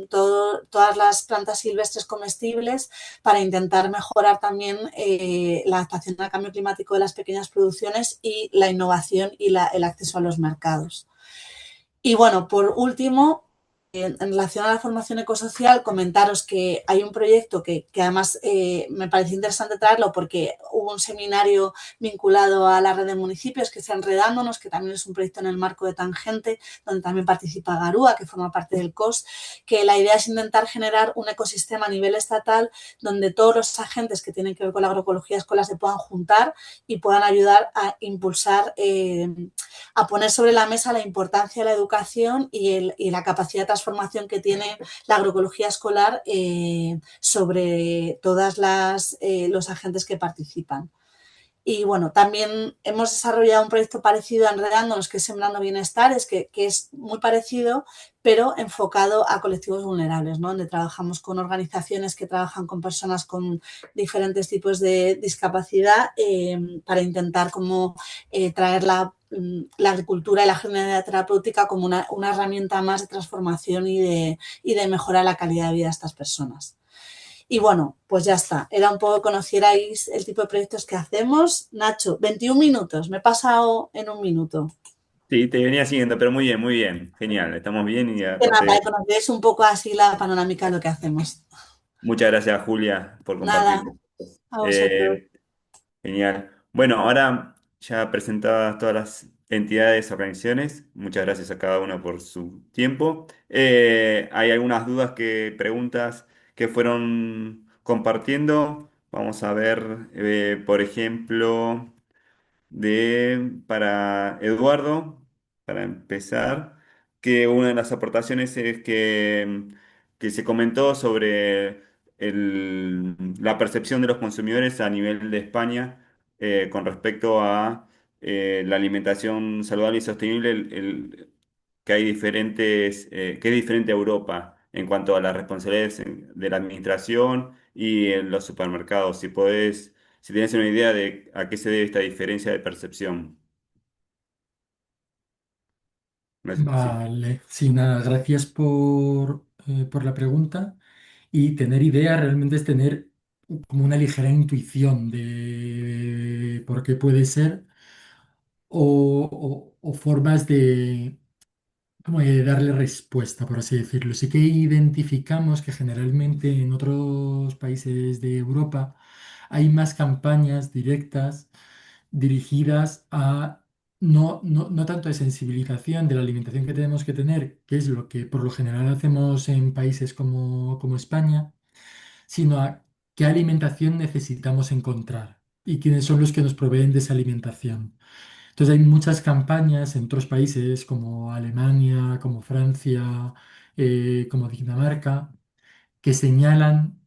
todas las plantas silvestres comestibles para intentar mejorar también la adaptación al cambio climático de las pequeñas producciones y la innovación y el acceso a los mercados. Y bueno, por último, en relación a la formación ecosocial, comentaros que hay un proyecto que además me pareció interesante traerlo porque hubo un seminario vinculado a la red de municipios, que es Enredándonos, que también es un proyecto en el marco de Tangente, donde también participa Garúa, que forma parte del COS, que la idea es intentar generar un ecosistema a nivel estatal donde todos los agentes que tienen que ver con la agroecología escolar se puedan juntar y puedan ayudar a impulsar, a poner sobre la mesa la importancia de la educación y la capacidad de transformación que tiene la agroecología escolar sobre todos los agentes que participan. Y bueno, también hemos desarrollado un proyecto parecido a Enredándonos, que es Sembrando Bienestar, que es muy parecido, pero enfocado a colectivos vulnerables, ¿no? Donde trabajamos con organizaciones que trabajan con personas con diferentes tipos de discapacidad para intentar como traer la agricultura y la jornada terapéutica como una herramienta más de transformación y de mejorar la calidad de vida de estas personas. Y bueno, pues ya está. Era un poco que conocierais el tipo de proyectos que hacemos. Nacho, 21 minutos. Me he pasado en un minuto. Sí, te venía siguiendo, pero muy bien, genial, estamos bien y Que nada, para aparte, que conozcáis un poco así la panorámica de lo que hacemos. muchas gracias Julia por Nada, compartir. a vosotros. Eh, Genial. Bueno, ahora ya presentadas todas las entidades, organizaciones, muchas gracias a cada una por su tiempo. Hay algunas dudas preguntas que fueron compartiendo. Vamos a ver, por ejemplo para Eduardo, para empezar, que una de las aportaciones es que se comentó sobre la percepción de los consumidores a nivel de España con respecto a la alimentación saludable y sostenible, que hay que es diferente a Europa en cuanto a las responsabilidades de la administración y en los supermercados. Si tienes una idea de a qué se debe esta diferencia de percepción. Sí, Vale, sí, nada, gracias por la pregunta. Y tener idea realmente es tener como una ligera intuición de por qué puede ser o formas de, como de darle respuesta, por así decirlo. Sí que identificamos que generalmente en otros países de Europa hay más campañas directas dirigidas a no tanto de sensibilización de la alimentación que tenemos que tener, que es lo que por lo general hacemos en países como España, sino a qué alimentación necesitamos encontrar y quiénes son los que nos proveen de esa alimentación. Entonces hay muchas campañas en otros países como Alemania, como Francia, como Dinamarca, que señalan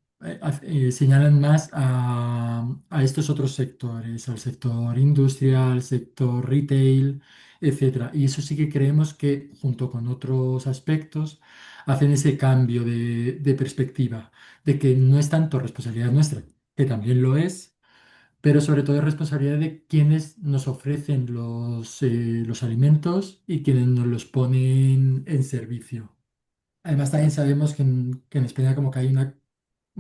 más a estos otros sectores, al sector industrial, sector retail, etcétera. Y eso sí que creemos que, junto con otros aspectos, hacen ese cambio de perspectiva, de que no es tanto responsabilidad nuestra, que también lo es, pero sobre todo es responsabilidad de quienes nos ofrecen los alimentos y quienes nos los ponen en servicio. Además, también sabemos que en España como que hay un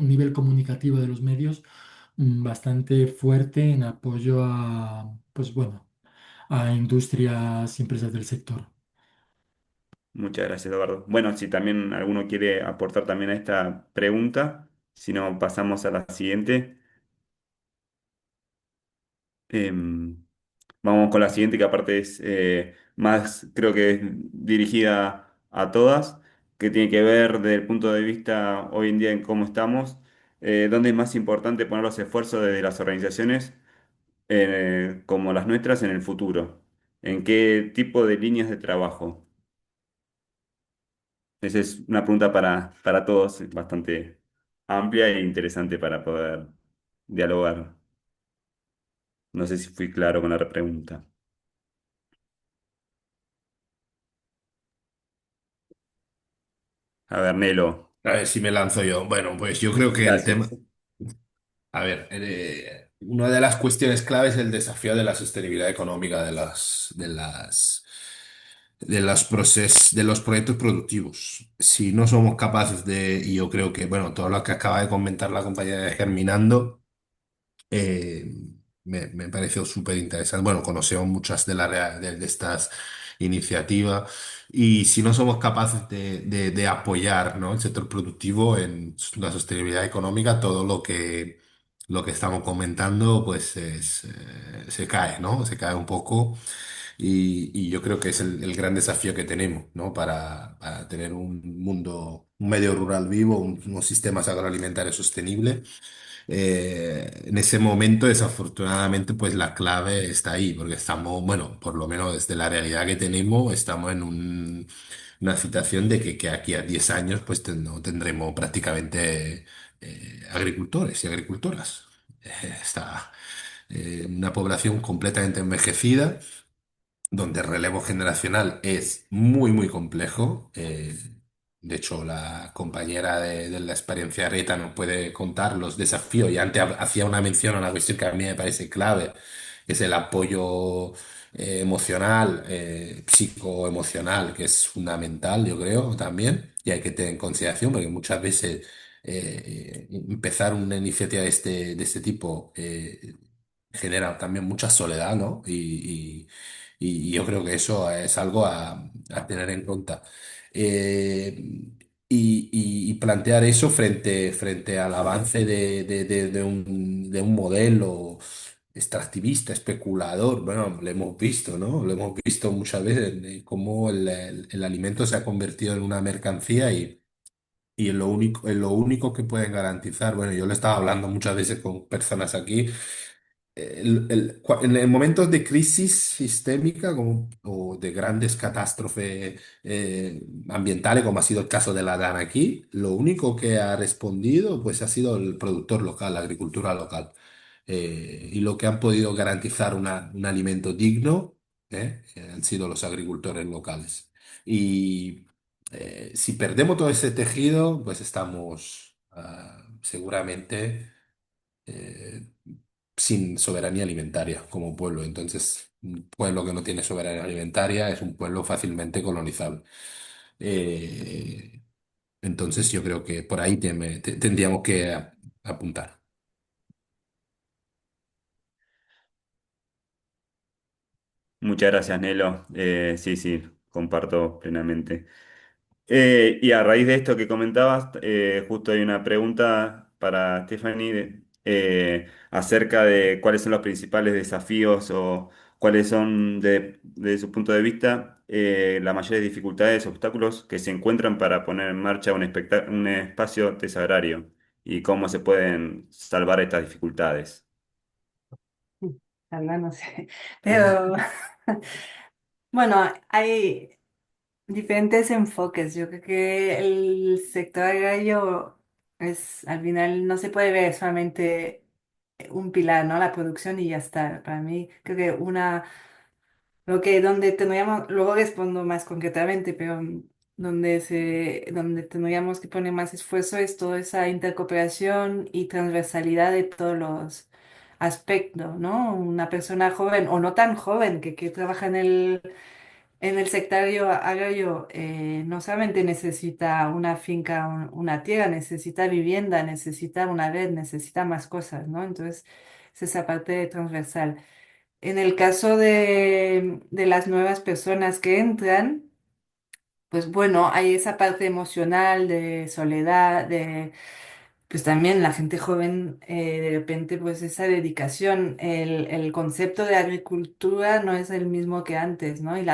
nivel comunicativo de los medios bastante fuerte en apoyo pues bueno, a industrias y empresas del sector. muchas gracias, Eduardo. Bueno, si también alguno quiere aportar también a esta pregunta, si no, pasamos a la siguiente. Em, Vamos con la siguiente, que aparte es más, creo que es dirigida a todas, que tiene que ver desde el punto de vista hoy en día en cómo estamos, dónde es más importante poner los esfuerzos desde las organizaciones como las nuestras en el futuro. ¿En qué tipo de líneas de trabajo? Esa es una pregunta para todos, bastante amplia e interesante para poder dialogar. No sé si fui claro con la pregunta. A ver, Nelo. A ver si me lanzo yo. Bueno, pues yo creo que el tema, Gracias. a ver, una de las cuestiones claves es el desafío de la sostenibilidad económica de los proyectos productivos. Si no somos capaces y yo creo que, bueno, todo lo que acaba de comentar la compañera de Germinando, eh, me pareció súper interesante. Bueno, conocemos muchas de estas iniciativas y si no somos capaces de apoyar, ¿no?, el sector productivo en la sostenibilidad económica, todo lo que estamos comentando, pues se cae, ¿no? Se cae un poco y yo creo que es el gran desafío que tenemos, ¿no? Para tener un mundo, un medio rural vivo, unos sistemas agroalimentarios sostenibles. En ese momento, desafortunadamente, pues la clave está ahí, porque estamos, bueno, por lo menos desde la realidad que tenemos, estamos en una situación de que aquí a 10 años, pues no tendremos prácticamente agricultores y agricultoras. Está una población completamente envejecida donde el relevo generacional es muy, muy complejo. De hecho, la compañera de la experiencia Reta nos puede contar los desafíos y antes hacía una mención a una cuestión que a mí me parece clave, que es el apoyo emocional, psicoemocional, que es fundamental, yo creo, también, y hay que tener en consideración porque muchas veces empezar una iniciativa de este tipo genera también mucha soledad, ¿no? Y yo creo que eso es algo a tener en cuenta. Eh, y plantear eso frente al avance de un modelo extractivista, especulador, bueno, lo hemos visto, ¿no? Lo hemos visto muchas veces, cómo el alimento se ha convertido en una mercancía y en lo único que pueden garantizar, bueno, yo lo estaba hablando muchas veces con personas aquí, en momentos de crisis sistémica o de grandes catástrofes ambientales, como ha sido el caso de la DAN aquí, lo único que ha respondido pues ha sido el productor local, la agricultura local. Y lo que han podido garantizar un alimento digno han sido los agricultores locales. Y si perdemos todo ese tejido, pues estamos seguramente eh, sin soberanía alimentaria como pueblo. Entonces, un pueblo que no tiene soberanía alimentaria es un pueblo fácilmente colonizable. Eh, entonces, yo creo que por ahí tendríamos que apuntar. Muchas gracias, Nelo. Sí, sí, comparto plenamente. Y a raíz de esto que comentabas, justo hay una pregunta para Stephanie acerca de cuáles son los principales desafíos o cuáles son, desde su punto de vista, las mayores dificultades, obstáculos que se encuentran para poner en marcha un espacio tesagrario y cómo se pueden salvar estas dificultades. Ojalá, no sé. Pero bueno, hay diferentes enfoques. Yo creo que el sector agrario es, al final, no se puede ver solamente un pilar, ¿no? La producción y ya está. Para mí, creo que lo que donde tendríamos, luego respondo más concretamente, pero donde tendríamos que poner más esfuerzo es toda esa intercooperación y transversalidad de todos los aspectos, ¿no? Una persona joven o no tan joven que trabaja en el sectario agrario, no solamente necesita una finca, una tierra, necesita vivienda, necesita una red, necesita más cosas, ¿no? Entonces, es esa parte transversal. En el caso de las nuevas personas que entran, pues bueno, hay esa parte emocional de soledad, pues también la gente joven, de repente, pues esa dedicación, el concepto de agricultura no es el mismo que antes, ¿no? Y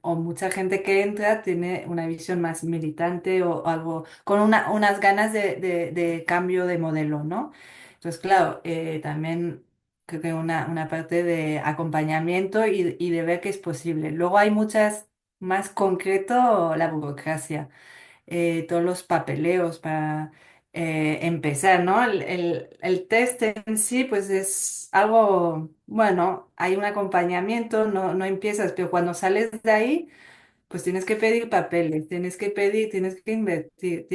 o mucha gente que entra tiene una visión más militante o algo, con unas ganas de cambio de modelo, ¿no? Entonces, claro, también creo que una parte de acompañamiento y de ver que es posible. Luego hay muchas, más concreto, la burocracia, todos los papeleos para empezar, ¿no? El test en sí, pues es algo, bueno, hay un acompañamiento, no empiezas, pero cuando sales de ahí, pues tienes que pedir papeles, tienes que pedir, tienes que invertir,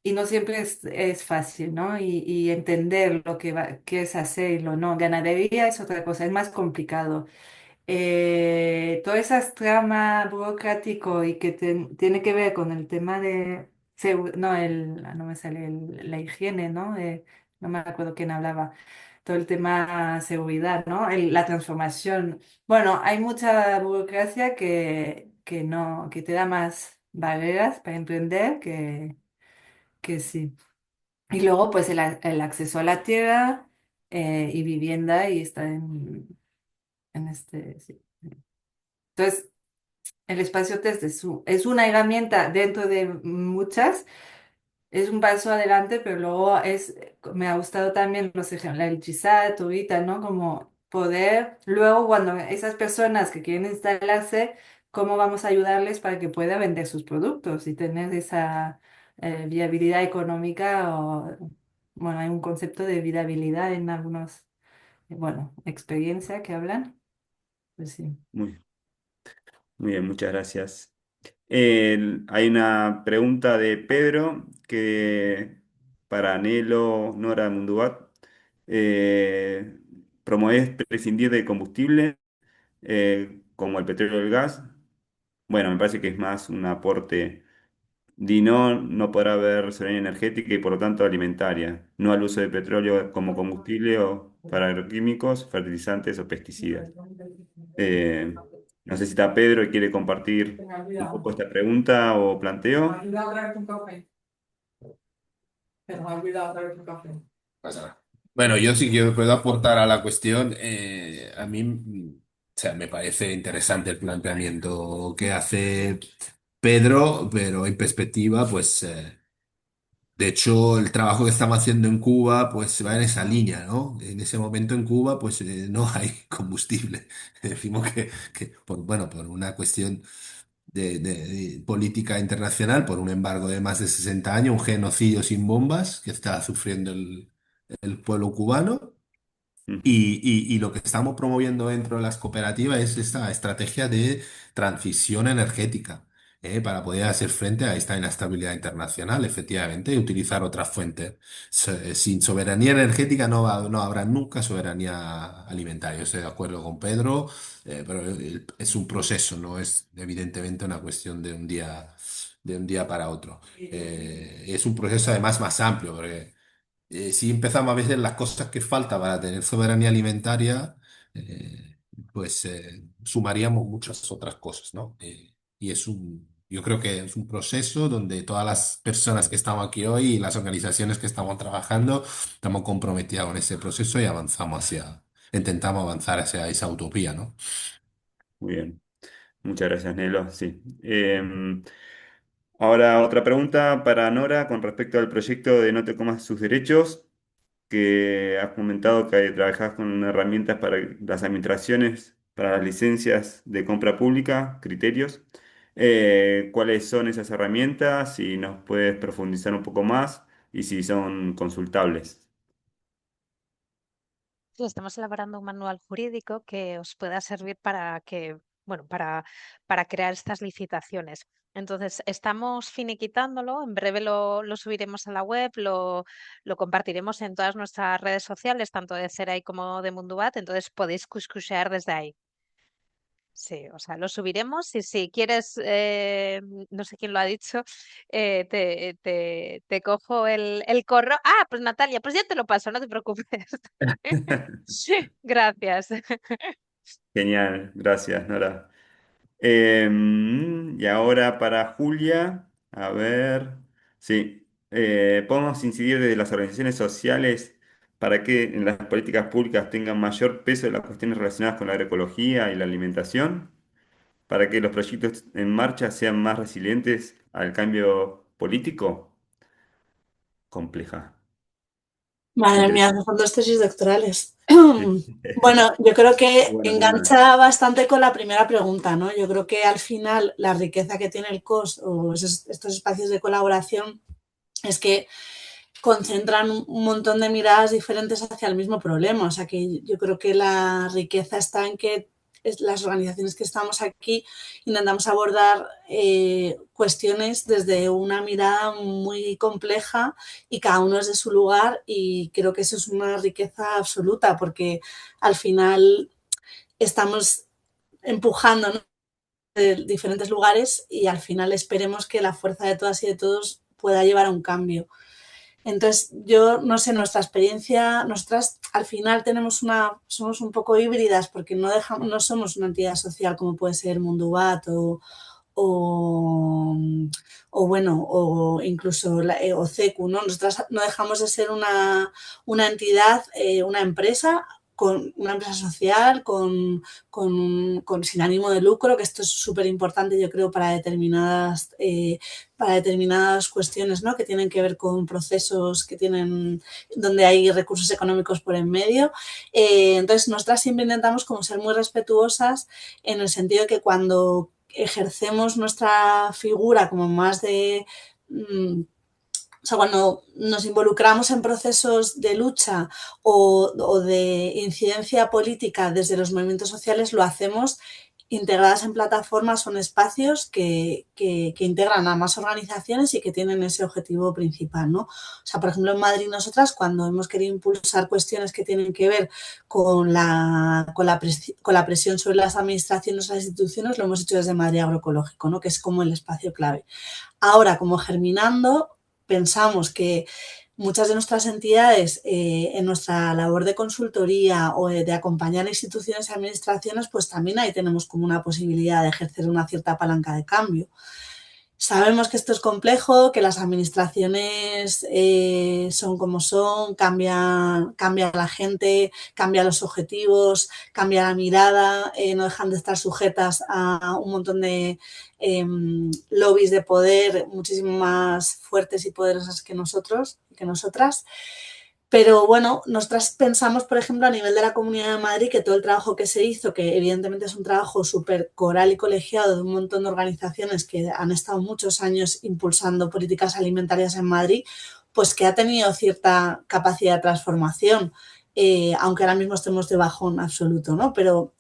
y no siempre es fácil, ¿no? Y entender lo que quieres hacer y lo no. Ganadería es otra cosa, es más complicado. Todas esas tramas burocrático y que tiene que ver con el tema de no, no me sale la higiene, ¿no? No me acuerdo quién hablaba. Todo el tema seguridad, ¿no? La transformación. Bueno, hay mucha burocracia que no, que te da más barreras para emprender que sí. Y luego, pues el acceso a la tierra y vivienda y está en este, sí. Entonces, el espacio test es una herramienta dentro de muchas, es un paso adelante, pero luego me ha gustado también los ejemplos, el chisat, ahorita, ¿no? Como poder, luego cuando esas personas que quieren instalarse, ¿cómo vamos a ayudarles para que puedan vender sus productos y tener esa viabilidad económica? Bueno, hay un concepto de viabilidad en algunos, bueno, experiencia que hablan, pues sí. Muy bien, muchas gracias. Hay una pregunta de Pedro que para Anhelo Nora Mundubat. Eh, ¿Promovés prescindir de combustible como el petróleo y el gas? Bueno, me parece que es más un aporte. Dino no podrá haber soberanía energética y por lo tanto alimentaria, no al uso de petróleo como combustible o para agroquímicos, fertilizantes o pesticidas. Eh, no sé si está Pedro y quiere compartir un poco esta pregunta o planteo. Pasa nada. Bueno, yo sí que puedo aportar a la cuestión. A mí, o sea, me parece interesante el planteamiento que hace Pedro, pero en perspectiva, pues, de hecho, el trabajo que estamos haciendo en Cuba, pues, va en esa línea, ¿no? En ese momento en Cuba, pues, no hay combustible. Decimos que bueno, por una cuestión de política internacional, por un embargo de más de 60 años, un genocidio sin bombas que está sufriendo el pueblo cubano. Ujú. Y lo que estamos promoviendo dentro de las cooperativas es esta estrategia de transición energética, para poder hacer frente a esta inestabilidad internacional, efectivamente, y utilizar otras fuentes. Sin soberanía energética no habrá nunca soberanía alimentaria. Yo estoy de acuerdo con Pedro, pero es un proceso, no es evidentemente una cuestión de un día para otro. Es un proceso además más amplio, porque si empezamos a ver las cosas que falta para tener soberanía alimentaria, pues sumaríamos muchas otras cosas, ¿no? Y yo creo que es un proceso donde todas las personas que estamos aquí hoy y las organizaciones que estamos trabajando, estamos comprometidos en ese proceso y intentamos avanzar hacia esa utopía, ¿no? Muy bien, muchas gracias, Nelo. Sí. Ahora otra pregunta para Nora con respecto al proyecto de No te comas sus derechos, que has comentado que trabajás con herramientas para las administraciones, para las licencias de compra pública, criterios. ¿Cuáles son esas herramientas? Si nos puedes profundizar un poco más y si son consultables. Sí, estamos elaborando un manual jurídico que os pueda servir para bueno, para crear estas licitaciones. Entonces, estamos finiquitándolo, en breve lo subiremos a la web, lo compartiremos en todas nuestras redes sociales, tanto de Cerai como de Mundubat, entonces podéis cuscusear desde ahí. Sí, o sea, lo subiremos y si quieres, no sé quién lo ha dicho, te cojo el correo. Ah, pues Natalia, pues ya te lo paso, no te preocupes. Sí, gracias. Genial, gracias, Nora. Y ahora para Julia, a ver, sí, podemos incidir desde las organizaciones sociales para que en las políticas públicas tengan mayor peso las cuestiones relacionadas con la agroecología y la alimentación, para que los proyectos en marcha sean más resilientes al cambio político. Compleja. Madre mía, Interesante. son dos tesis doctorales. Bueno, yo creo que Bueno, bueno. engancha bastante con la primera pregunta, ¿no? Yo creo que al final la riqueza que tiene el COS o estos espacios de colaboración es que concentran un montón de miradas diferentes hacia el mismo problema. O sea que yo creo que la riqueza está en que las organizaciones que estamos aquí intentamos abordar cuestiones desde una mirada muy compleja y cada uno es de su lugar y creo que eso es una riqueza absoluta porque al final estamos empujando, ¿no?, de diferentes lugares y al final esperemos que la fuerza de todas y de todos pueda llevar a un cambio. Entonces, yo no sé, nuestra experiencia, nosotras al final somos un poco híbridas porque no somos una entidad social como puede ser Mundubat o, o bueno, o incluso o CECU, ¿no? Nosotras no dejamos de ser una entidad, una empresa, con una empresa social, sin ánimo de lucro, que esto es súper importante, yo creo, para determinadas cuestiones, ¿no?, que tienen que ver con procesos donde hay recursos económicos por en medio. Entonces, nosotras siempre intentamos como ser muy respetuosas en el sentido de que cuando ejercemos nuestra figura como más o sea, cuando nos involucramos en procesos de lucha o de incidencia política desde los movimientos sociales, lo hacemos integradas en plataformas son espacios que integran a más organizaciones y que tienen ese objetivo principal, ¿no? O sea, por ejemplo, en Madrid nosotras cuando hemos querido impulsar cuestiones que tienen que ver con la presión sobre las administraciones o las instituciones, lo hemos hecho desde Madrid Agroecológico, ¿no? Que es como el espacio clave. Ahora, como Germinando, pensamos que muchas de nuestras entidades en nuestra labor de consultoría o de acompañar a instituciones y administraciones, pues también ahí tenemos como una posibilidad de ejercer una cierta palanca de cambio. Sabemos que esto es complejo, que las administraciones son como son, cambia la gente, cambia los objetivos, cambia la mirada, no dejan de estar sujetas a un montón de lobbies de poder muchísimo más fuertes y poderosas que nosotros y que nosotras. Pero bueno, nosotras pensamos, por ejemplo, a nivel de la Comunidad de Madrid, que todo el trabajo que se hizo, que evidentemente es un trabajo súper coral y colegiado de un montón de organizaciones que han estado muchos años impulsando políticas alimentarias en Madrid, pues que ha tenido cierta capacidad de transformación, aunque ahora mismo estemos de bajón absoluto, ¿no? Pero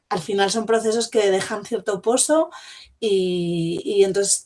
al final son procesos que dejan cierto pozo y entonces,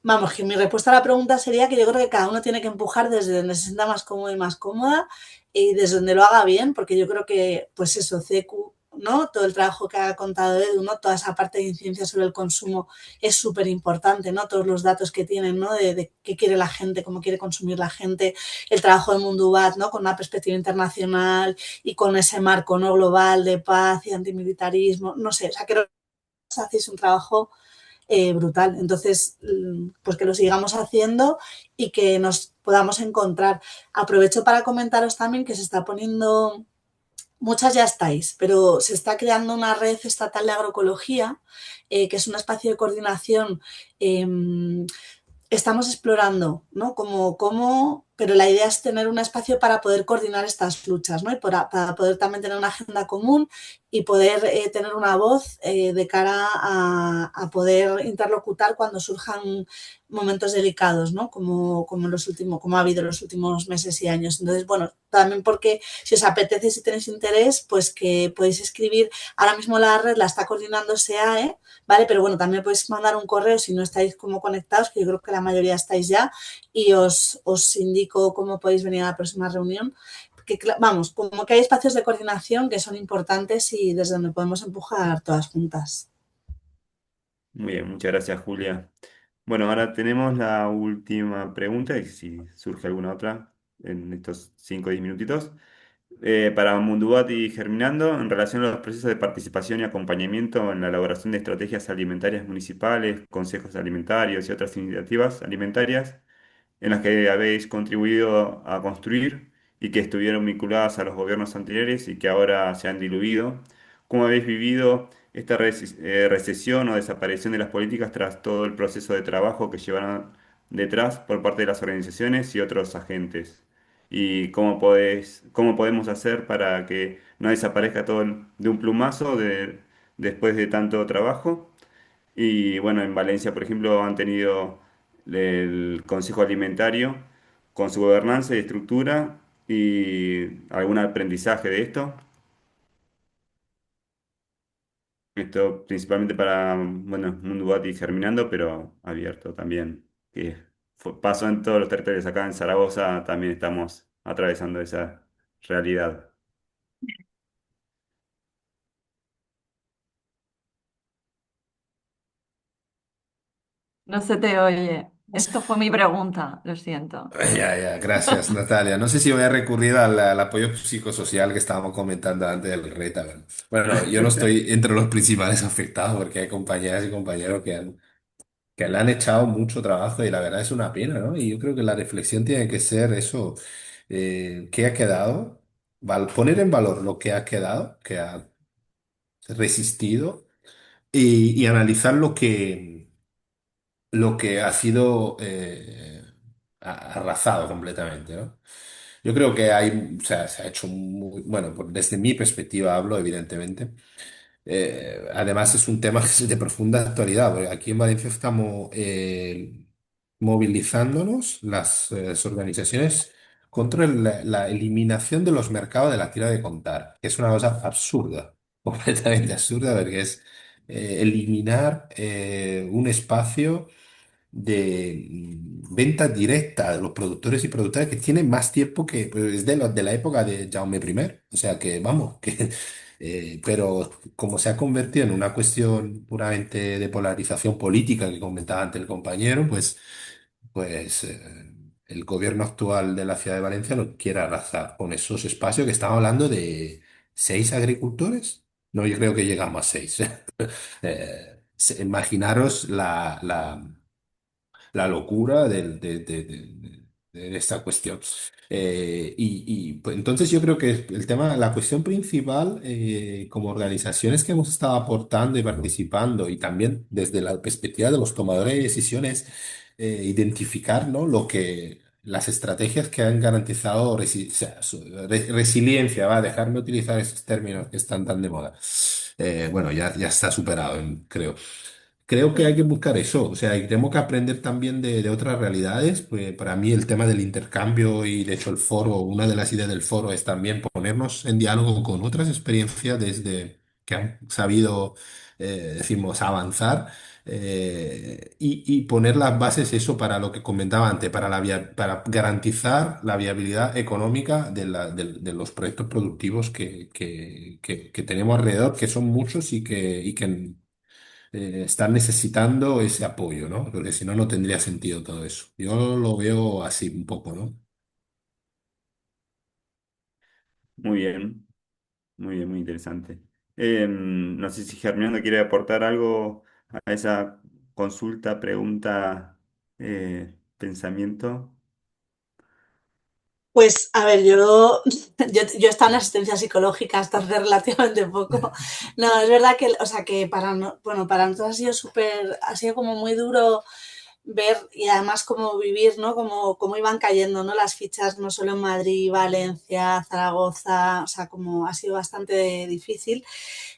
vamos, que mi respuesta a la pregunta sería que yo creo que cada uno tiene que empujar desde donde se sienta más cómodo y más cómoda y desde donde lo haga bien, porque yo creo que, pues eso, CQ, ¿no? Todo el trabajo que ha contado Edu, ¿no? Toda esa parte de incidencia sobre el consumo es súper importante, ¿no? Todos los datos que tienen, ¿no? De qué quiere la gente, cómo quiere consumir la gente, el trabajo de Mundubat, ¿no? Con una perspectiva internacional y con ese marco, ¿no? Global de paz y antimilitarismo, no sé, o sea, creo que hacéis un trabajo brutal. Entonces, pues que lo sigamos haciendo y que nos podamos encontrar. Aprovecho para comentaros también que se está poniendo, muchas ya estáis, pero se está creando una red estatal de agroecología, que es un espacio de coordinación. Estamos explorando, ¿no? Pero la idea es tener un espacio para poder coordinar estas luchas, ¿no? Y para poder también tener una agenda común y poder tener una voz de cara a poder interlocutar cuando surjan momentos delicados, ¿no? Como ha habido en los últimos meses y años. Entonces, bueno, también porque si os apetece, si tenéis interés, pues que podéis escribir. Ahora mismo la red la está coordinando SEAE, ¿vale? Pero bueno, también podéis mandar un correo si no estáis como conectados, que yo creo que la mayoría estáis ya, y os indico cómo podéis venir a la próxima reunión. Que, vamos, como que hay espacios de coordinación que son importantes y desde donde podemos empujar todas juntas. Muy bien, muchas gracias, Julia. Bueno, ahora tenemos la última pregunta y si surge alguna otra en estos 5 o 10 minutitos. Para Mundubat y Germinando, en relación a los procesos de participación y acompañamiento en la elaboración de estrategias alimentarias municipales, consejos alimentarios y otras iniciativas alimentarias en las que habéis contribuido a construir y que estuvieron vinculadas a los gobiernos anteriores y que ahora se han diluido. ¿Cómo habéis vivido esta recesión o desaparición de las políticas tras todo el proceso de trabajo que llevaron detrás por parte de las organizaciones y otros agentes? ¿Y cómo podemos hacer para que no desaparezca todo de un plumazo después de tanto trabajo? Y bueno, en Valencia, por ejemplo, han tenido el Consejo Alimentario con su gobernanza y estructura y algún aprendizaje de esto. Esto principalmente para, bueno, Mundo Bati Germinando, pero abierto también, que pasó en todos los territorios. Acá en Zaragoza también estamos atravesando esa realidad. No se te oye. Esto fue mi pregunta, lo siento. Ya, ya, gracias Natalia. No sé si voy a recurrir al apoyo psicosocial que estábamos comentando antes del RETA. Bueno, yo no estoy entre los principales afectados porque hay compañeras y compañeros que le han echado mucho trabajo y la verdad es una pena, ¿no? Y yo creo que la reflexión tiene que ser eso, ¿qué ha quedado? Poner en valor lo que ha quedado, que ha resistido y analizar lo que ha sido arrasado completamente, ¿no? Yo creo que hay, o sea, se ha hecho muy, bueno, desde mi perspectiva hablo, evidentemente. Además es un tema que es de profunda actualidad, porque aquí en Valencia estamos movilizándonos, las organizaciones, contra la eliminación de los mercados de la tira de contar, que es una cosa absurda, completamente absurda, porque es eliminar un espacio de venta directa de los productores y productoras que tienen más tiempo que pues, es de, de la época de Jaume I. O sea que, vamos, que, pero como se ha convertido en una cuestión puramente de polarización política que comentaba antes el compañero, pues el gobierno actual de la ciudad de Valencia no quiere arrasar con esos espacios que estamos hablando de 6 agricultores. No, yo creo que llegamos a 6. Imaginaros la locura de esta cuestión. Pues, entonces yo creo que el tema, la cuestión principal, como organizaciones que hemos estado aportando y participando, y también desde la perspectiva de los tomadores de decisiones, identificar, ¿no? Las estrategias que han garantizado o sea, resiliencia, va a dejarme utilizar esos términos que están tan de moda. Bueno, ya está superado, creo. Creo que hay que buscar eso, o sea, y tenemos que aprender también de otras realidades. Pues para mí el tema del intercambio y de hecho el foro, una de las ideas del foro es también ponernos en diálogo con otras experiencias desde que han sabido, decimos, avanzar y poner las bases eso para lo que comentaba antes, para para garantizar la viabilidad económica de los proyectos productivos que tenemos alrededor, que son muchos y que están necesitando ese apoyo, ¿no? Porque si no, no tendría sentido todo eso. Yo lo veo así un poco, ¿no? Muy bien, muy bien, muy interesante. No sé si Germiano quiere aportar algo a esa consulta, pregunta, pensamiento. Pues a ver, yo he estado en asistencia psicológica hasta hace relativamente poco. No, es verdad que, o sea, que bueno, para nosotros ha sido como muy duro ver y además cómo vivir, ¿no? Cómo iban cayendo, ¿no? Las fichas no solo en Madrid, Valencia, Zaragoza, o sea, como ha sido bastante difícil.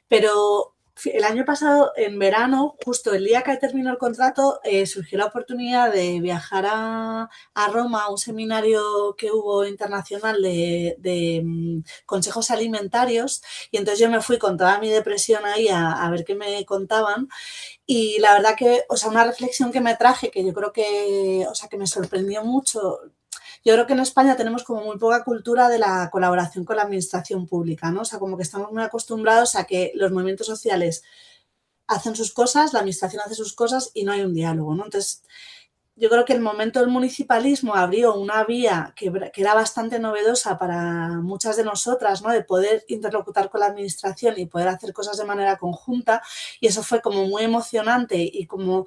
Pero el año pasado, en verano, justo el día que terminó el contrato, surgió la oportunidad de viajar a Roma a un seminario que hubo internacional de consejos alimentarios y entonces yo me fui con toda mi depresión ahí a ver qué me contaban y la verdad que, o sea, una reflexión que me traje que yo creo que, o sea, que me sorprendió mucho. Yo creo que en España tenemos como muy poca cultura de la colaboración con la administración pública, ¿no? O sea, como que estamos muy acostumbrados a que los movimientos sociales hacen sus cosas, la administración hace sus cosas y no hay un diálogo, ¿no? Entonces, yo creo que el momento del municipalismo abrió una vía que era bastante novedosa para muchas de nosotras, ¿no? De poder interlocutar con la administración y poder hacer cosas de manera conjunta y eso fue como muy emocionante y como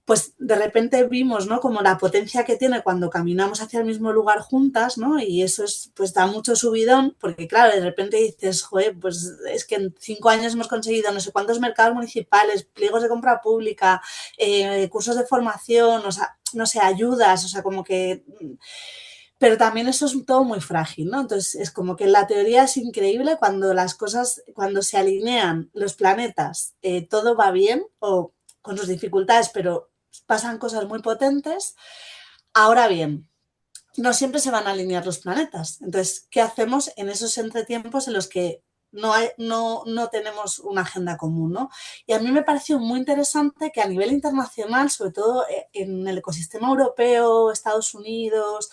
pues de repente vimos, ¿no? Como la potencia que tiene cuando caminamos hacia el mismo lugar juntas, ¿no? Y eso es, pues da mucho subidón, porque claro, de repente dices, joder, pues es que en 5 años hemos conseguido no sé cuántos mercados municipales, pliegos de compra pública, cursos de formación, o sea, no sé, ayudas, o sea, como que pero también eso es todo muy frágil, ¿no? Entonces es como que en la teoría es increíble cuando las cosas, cuando se alinean los planetas, todo va bien o con sus dificultades, pero pasan cosas muy potentes. Ahora bien, no siempre se van a alinear los planetas. Entonces, ¿qué hacemos en esos entretiempos en los que no tenemos una agenda común, ¿no? Y a mí me pareció muy interesante que a nivel internacional, sobre todo en el ecosistema europeo, Estados Unidos,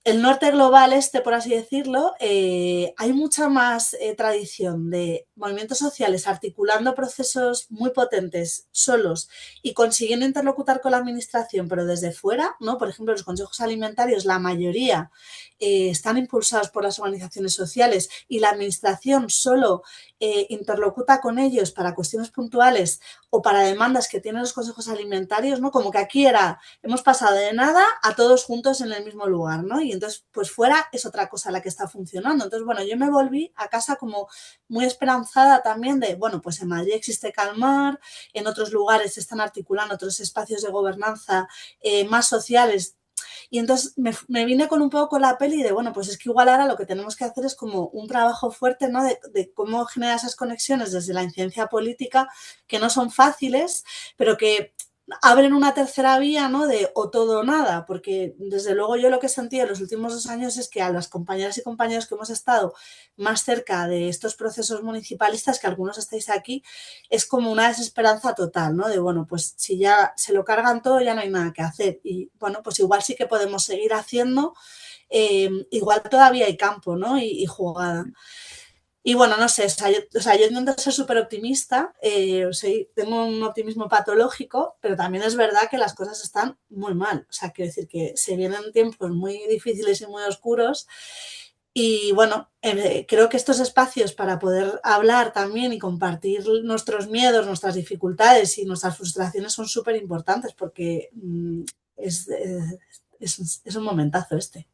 el norte global este, por así decirlo, hay mucha más tradición de movimientos sociales articulando procesos muy potentes solos y consiguiendo interlocutar con la administración, pero desde fuera, ¿no? Por ejemplo, los consejos alimentarios, la mayoría están impulsados por las organizaciones sociales y la administración solo interlocuta con ellos para cuestiones puntuales o para demandas que tienen los consejos alimentarios, ¿no? Como que aquí hemos pasado de nada a todos juntos en el mismo lugar, ¿no? Y entonces, pues fuera es otra cosa la que está funcionando. Entonces, bueno, yo me volví a casa como muy esperanzada también de, bueno, pues en Madrid existe Calmar, en otros lugares se están articulando otros espacios de gobernanza más sociales. Y entonces me vine con un poco con la peli de, bueno, pues es que igual ahora lo que tenemos que hacer es como un trabajo fuerte, ¿no? De cómo generar esas conexiones desde la incidencia política que no son fáciles, pero que abren una tercera vía, ¿no? De o todo o nada, porque desde luego yo lo que he sentido en los últimos 2 años es que a las compañeras y compañeros que hemos estado más cerca de estos procesos municipalistas, que algunos estáis aquí, es como una desesperanza total, ¿no? De, bueno, pues si ya se lo cargan todo, ya no hay nada que hacer. Y bueno, pues igual sí que podemos seguir haciendo, igual todavía hay campo, ¿no? Y jugada. Y bueno, no sé, o sea, yo intento ser súper optimista, tengo un optimismo patológico, pero también es verdad que las cosas están muy mal. O sea, quiero decir que se vienen tiempos muy difíciles y muy oscuros. Y bueno, creo que estos espacios para poder hablar también y compartir nuestros miedos, nuestras dificultades y nuestras frustraciones son súper importantes porque es, es un momentazo este.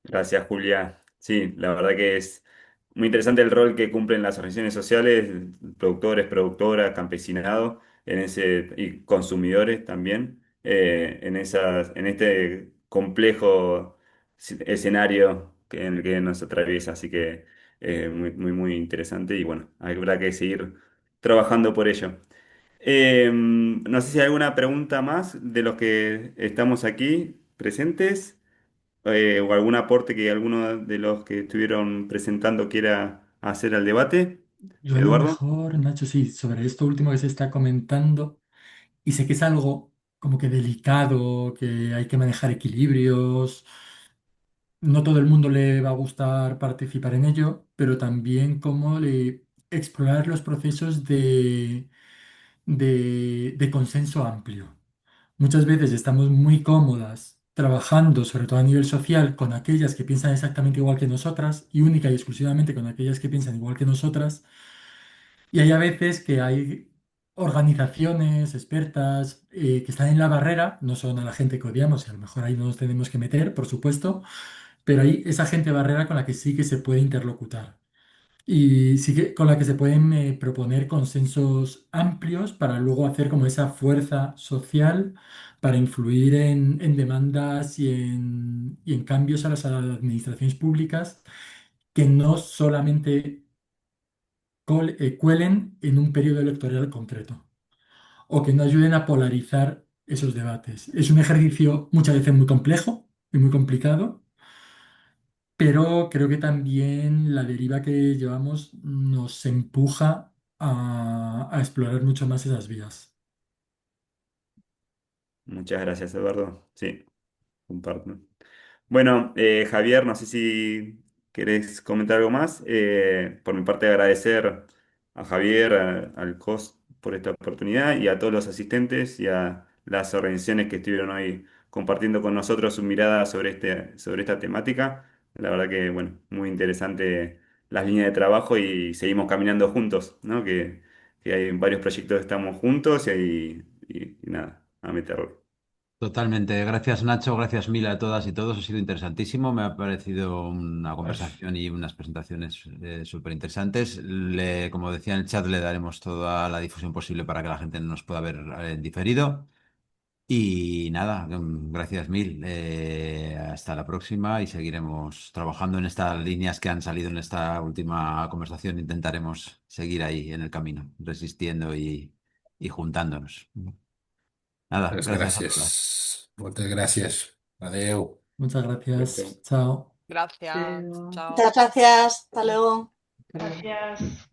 Gracias, Julia. Sí, la verdad que es muy interesante el rol que cumplen las organizaciones sociales, productores, productoras, campesinado, y consumidores también, en este complejo escenario en el que nos atraviesa. Así que muy, muy, muy interesante y bueno, habrá que seguir trabajando por ello. No sé si hay alguna pregunta más de los que estamos aquí presentes, o algún aporte que alguno de los que estuvieron presentando quiera hacer al debate. Yo a lo Eduardo. mejor, Nacho, sí, sobre esto último que se está comentando, y sé que es algo como que delicado, que hay que manejar equilibrios, no todo el mundo le va a gustar participar en ello, pero también explorar los procesos de consenso amplio. Muchas veces estamos muy cómodas trabajando, sobre todo a nivel social, con aquellas que piensan exactamente igual que nosotras y única y exclusivamente con aquellas que piensan igual que nosotras. Y hay a veces que hay organizaciones expertas que están en la barrera, no son a la gente que odiamos, y a lo mejor ahí no nos tenemos que meter, por supuesto, pero hay esa gente barrera con la que sí que se puede interlocutar y sí que con la que se pueden proponer consensos amplios para luego hacer como esa fuerza social para influir en demandas y en cambios a las administraciones públicas que no solamente cuelen en un periodo electoral concreto o que no ayuden a polarizar esos debates. Es un ejercicio muchas veces muy complejo y muy complicado, pero creo que también la deriva que llevamos nos empuja a explorar mucho más esas vías. Muchas gracias, Eduardo. Sí, comparto. Bueno, Javier, no sé si querés comentar algo más. Por mi parte, agradecer a Javier, al COS por esta oportunidad y a todos los asistentes y a las organizaciones que estuvieron hoy compartiendo con nosotros su mirada sobre esta temática. La verdad que, bueno, muy interesante las líneas de trabajo y seguimos caminando juntos, ¿no? Que hay varios proyectos que estamos juntos y nada, a meterlo. Totalmente. Gracias, Nacho. Gracias mil a todas y todos. Ha sido interesantísimo. Me ha parecido una Pues, conversación y unas presentaciones súper interesantes. Como decía en el chat, le daremos toda la difusión posible para que la gente nos pueda ver en diferido. Y nada, gracias mil. Hasta la próxima y seguiremos trabajando en estas líneas que han salido en esta última conversación. Intentaremos seguir ahí en el camino, resistiendo y juntándonos. Nada, pues gracias a todas. gracias. Muchas gracias. Adeu. Muchas Chau, gracias. chau. Chao. Gracias. Pero Chao. Muchas gracias. Hasta luego. gracias.